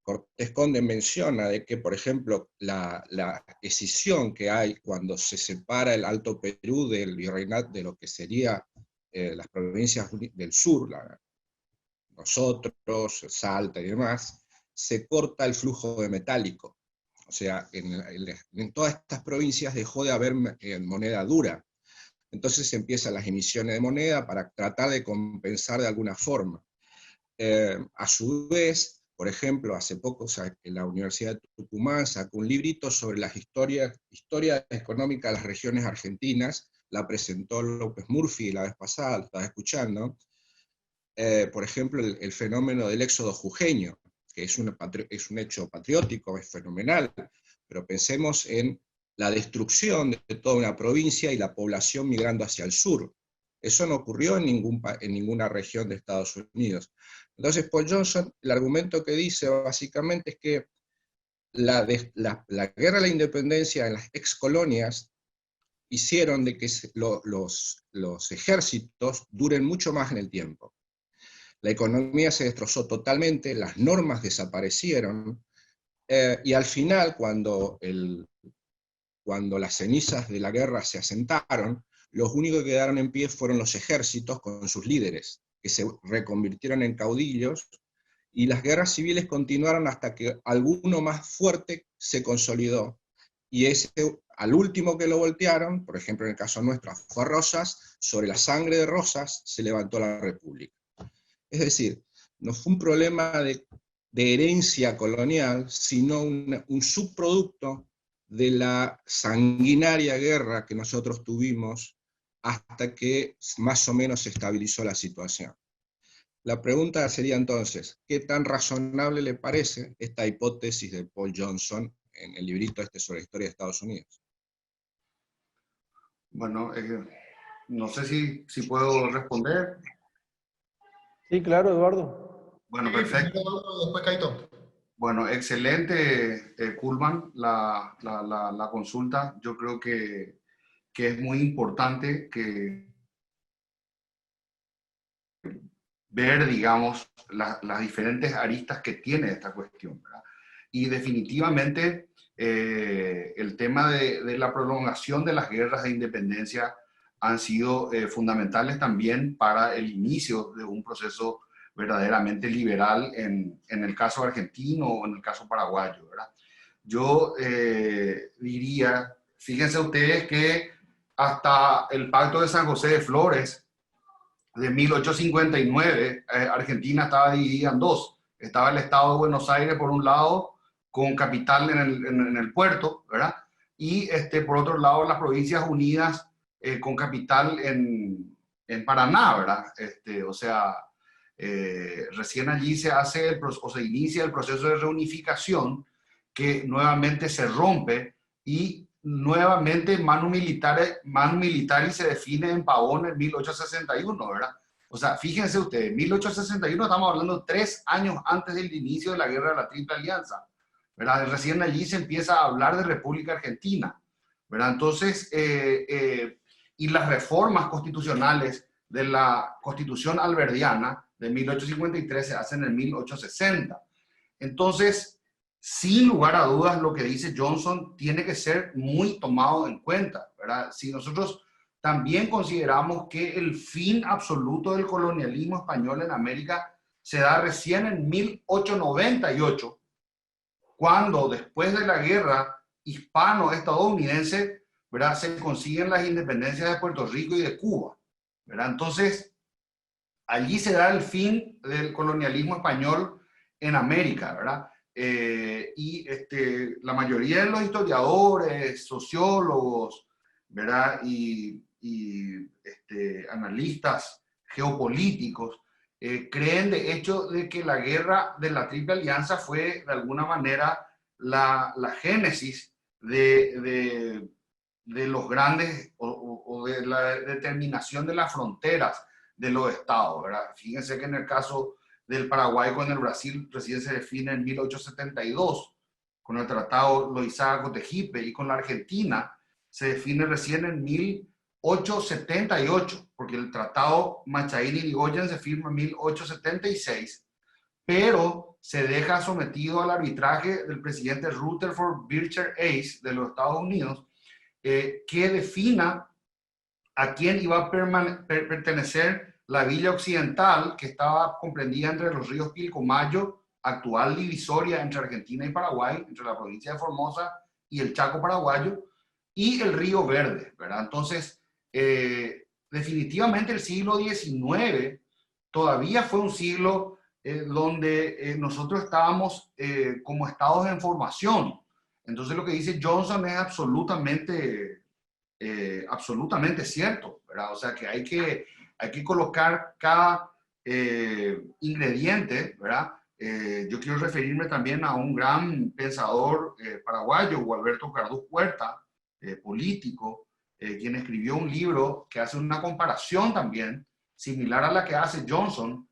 Cortés Conde menciona de que, por ejemplo, la escisión que hay cuando se separa el Alto Perú del virreinato, de lo que sería las provincias del sur, nosotros, Salta y demás, se corta el flujo de metálico. O sea, en todas estas provincias dejó de haber moneda dura. Entonces empiezan las emisiones de moneda para tratar de compensar de alguna forma. A su vez, por ejemplo, hace poco en la Universidad de Tucumán sacó un librito sobre las historia económica de las regiones argentinas, la presentó López Murphy la vez pasada, lo estaba escuchando. Por ejemplo, el fenómeno del éxodo jujeño, que es un hecho patriótico, es fenomenal, pero pensemos en la destrucción de toda una provincia y la población migrando hacia el sur. Eso no ocurrió en ninguna región de Estados Unidos. Entonces, Paul Johnson, el argumento que dice básicamente es que la guerra de la independencia en las excolonias hicieron de que los ejércitos duren mucho más en el tiempo. La economía se destrozó totalmente, las normas desaparecieron, y al final, cuando las cenizas de la guerra se asentaron, los únicos que quedaron en pie fueron los ejércitos con sus líderes, que se reconvirtieron en caudillos, y las guerras civiles continuaron hasta que alguno más fuerte se consolidó. Y al último que lo voltearon, por ejemplo en el caso nuestro, fue a Rosas, sobre la sangre de Rosas se levantó la República. Es decir, no fue un problema de herencia colonial, sino un subproducto de la sanguinaria guerra que nosotros tuvimos hasta que más o menos se estabilizó la situación. La pregunta sería entonces, ¿qué tan razonable le parece esta hipótesis de Paul Johnson en el librito sobre la historia de Estados Unidos? Bueno, no sé si puedo responder. Sí, claro, Eduardo. Bueno, perfecto. Después Caito. Bueno, excelente, Kuhlman, la consulta. Yo creo que es muy importante ver, digamos, las diferentes aristas que tiene esta cuestión, ¿verdad? Y definitivamente el tema de la prolongación de las guerras de independencia han sido fundamentales también para el inicio de un proceso verdaderamente liberal en el caso argentino o en el caso paraguayo, ¿verdad? Yo diría, fíjense ustedes que hasta el Pacto de San José de Flores de 1859, Argentina estaba dividida en dos. Estaba el Estado de Buenos Aires por un lado, con capital en el puerto, ¿verdad? Y por otro lado las Provincias Unidas con capital en Paraná, ¿verdad? O sea, recién allí se inicia el proceso de reunificación que nuevamente se rompe y nuevamente manu militari se define en Pavón en 1861, ¿verdad? O sea, fíjense ustedes, 1861 estamos hablando 3 años antes del inicio de la guerra de la Triple Alianza, ¿verdad? Recién allí se empieza a hablar de República Argentina, ¿verdad? Entonces, y las reformas constitucionales de la Constitución Alberdiana de 1853 se hacen en 1860. Entonces, sin lugar a dudas, lo que dice Johnson tiene que ser muy tomado en cuenta, ¿verdad? Si nosotros también consideramos que el fin absoluto del colonialismo español en América se da recién en 1898, cuando después de la guerra hispano-estadounidense, ¿verdad?, se consiguen las independencias de Puerto Rico y de Cuba, ¿verdad? Entonces, allí se da el fin del colonialismo español en América, ¿verdad? Y la mayoría de los historiadores, sociólogos, ¿verdad?, y analistas geopolíticos creen de hecho de que la guerra de la Triple Alianza fue de alguna manera la génesis de los grandes o de la determinación de las fronteras de los estados, ¿verdad? Fíjense que en el caso del Paraguay con el Brasil recién se define en 1872, con el Tratado Loizaga-Cotegipe, y con la Argentina se define recién en 1878, porque el Tratado Machaín-Irigoyen se firma en 1876, pero se deja sometido al arbitraje del presidente Rutherford Beecher Hayes de los Estados Unidos, que defina a quién iba a pertenecer la Villa Occidental, que estaba comprendida entre los ríos Pilcomayo, actual divisoria entre Argentina y Paraguay, entre la provincia de Formosa y el Chaco paraguayo, y el Río Verde, ¿verdad? Entonces, definitivamente el siglo XIX todavía fue un siglo donde nosotros estábamos como estados en formación. Entonces lo que dice Johnson es absolutamente cierto, ¿verdad? O sea que hay que colocar cada ingrediente, ¿verdad? Yo quiero referirme también a un gran pensador paraguayo, Gualberto Cardús Puerta, político, quien escribió un libro que hace una comparación también similar a la que hace Johnson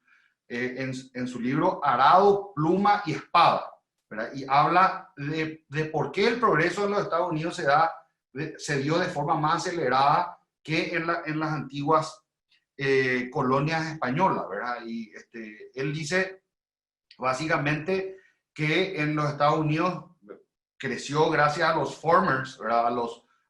en su libro Arado, Pluma y Espada, ¿verdad? Y habla de por qué el progreso de los Estados Unidos se dio de forma más acelerada que en las antiguas colonias españolas, ¿verdad? Y él dice básicamente que en los Estados Unidos creció gracias a los farmers, ¿verdad?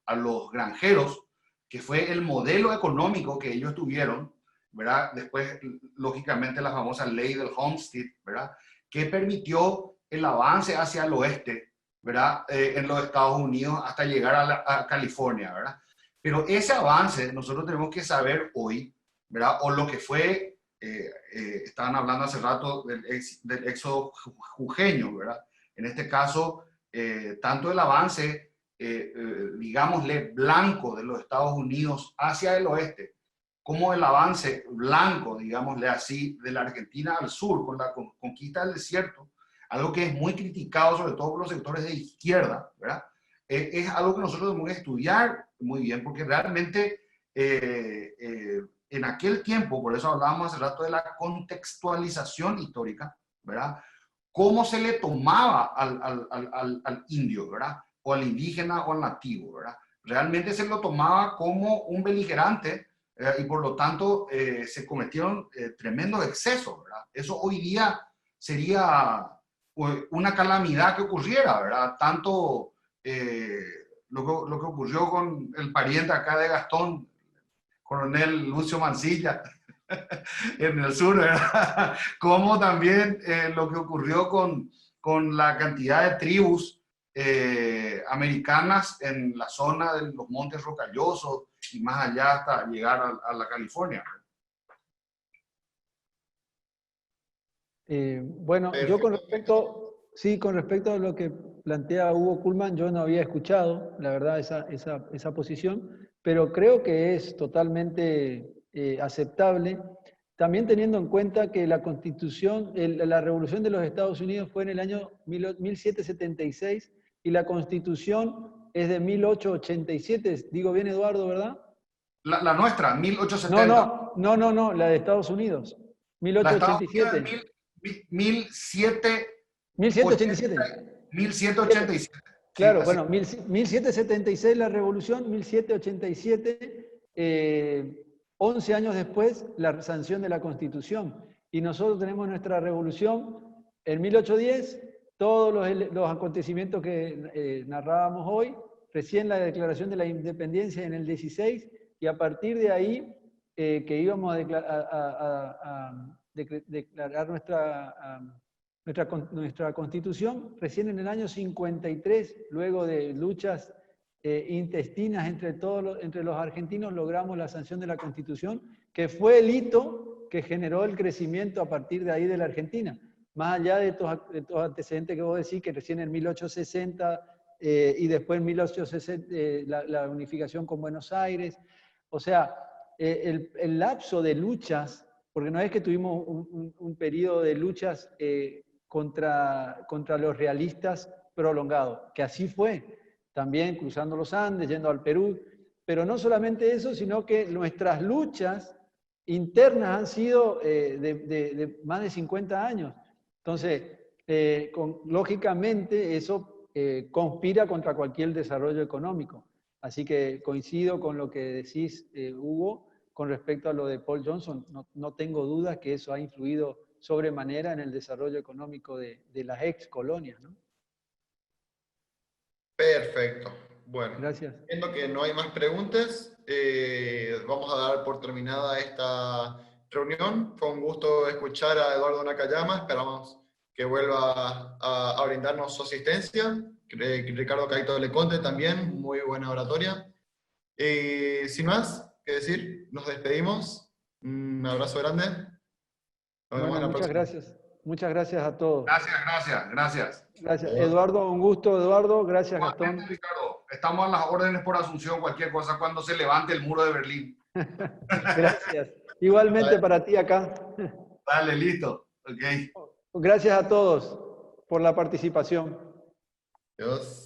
A los granjeros, que fue el modelo económico que ellos tuvieron, ¿verdad? Después, lógicamente, la famosa ley del Homestead, ¿verdad? Que permitió el avance hacia el oeste, ¿verdad? En los Estados Unidos hasta llegar a California, ¿verdad? Pero ese avance nosotros tenemos que saber hoy, ¿verdad? O lo que fue, estaban hablando hace rato del éxodo jujeño, ¿verdad? En este caso, tanto el avance, digámosle, blanco de los Estados Unidos hacia el oeste, como el avance blanco, digámosle así, de la Argentina al sur, con la conquista del desierto, algo que es muy criticado, sobre todo por los sectores de izquierda, ¿verdad? Es algo que nosotros debemos estudiar muy bien, porque realmente en aquel tiempo, por eso hablábamos hace rato de la contextualización histórica, ¿verdad? Cómo se le tomaba al indio, ¿verdad? O al indígena o al nativo, ¿verdad? Realmente se lo tomaba como un beligerante y por lo tanto se cometieron tremendos excesos, ¿verdad? Eso hoy día sería una calamidad que ocurriera, ¿verdad? Tanto lo que ocurrió con el pariente acá de Gastón, coronel Lucio Mancilla, en el sur, ¿verdad? Como también lo que ocurrió con la cantidad de tribus americanas en la zona de los Montes Rocallosos y más allá hasta llegar a la California. Bueno, yo con respecto a lo que plantea Hugo Cullmann, yo no había escuchado, la verdad, esa posición, pero creo que es totalmente aceptable, también teniendo en cuenta que la Constitución, la Revolución de los Estados Unidos fue en el año 1776 y la Constitución es de 1887, digo bien, Eduardo, ¿verdad? La nuestra, 1870. No, la de Estados Unidos, 1887. 1787. 1787. Claro, sí, bueno, 1776 la revolución, 1787, 11 años después la sanción de la Constitución. Y nosotros tenemos nuestra revolución en 1810, todos los acontecimientos que narrábamos hoy, recién la declaración de la independencia en el 16, y a partir de ahí que íbamos a declarar nuestra Constitución, recién en el año 53, luego de luchas intestinas entre los argentinos, logramos la sanción de la Constitución, que fue el hito que generó el crecimiento a partir de ahí de la Argentina. Más allá de estos antecedentes que vos decís, que recién en 1860 y después en 1860 la unificación con Buenos Aires. O sea, el lapso de luchas, porque no es que tuvimos un periodo de luchas contra los realistas prolongado, que así fue, también cruzando los Andes, yendo al Perú, pero no solamente eso, sino que nuestras luchas internas han sido de más de 50 años. Entonces, lógicamente eso conspira contra cualquier desarrollo económico. Así que coincido con lo que decís, Hugo, con respecto a lo de Paul Johnson. No tengo dudas que eso ha influido sobremanera en el desarrollo económico de las ex colonias, ¿no? Perfecto. Bueno, Gracias. viendo que no hay más preguntas, vamos a dar por terminada esta reunión. Fue un gusto escuchar a Eduardo Nakayama. Esperamos que vuelva a brindarnos su asistencia. Ricardo Caito Leconte también, muy buena oratoria. Sin más que decir, nos despedimos. Un abrazo grande. Nos vemos en la Muchas próxima. gracias. Muchas gracias a todos. Gracias. Gracias. Eduardo, un gusto, Eduardo. Gracias, Gastón. Igualmente, Ricardo, estamos a las órdenes por Asunción, cualquier cosa cuando se levante el muro de Berlín. Gracias. Igualmente para ti acá. Dale, listo. Ok. Gracias a todos por la participación. Adiós.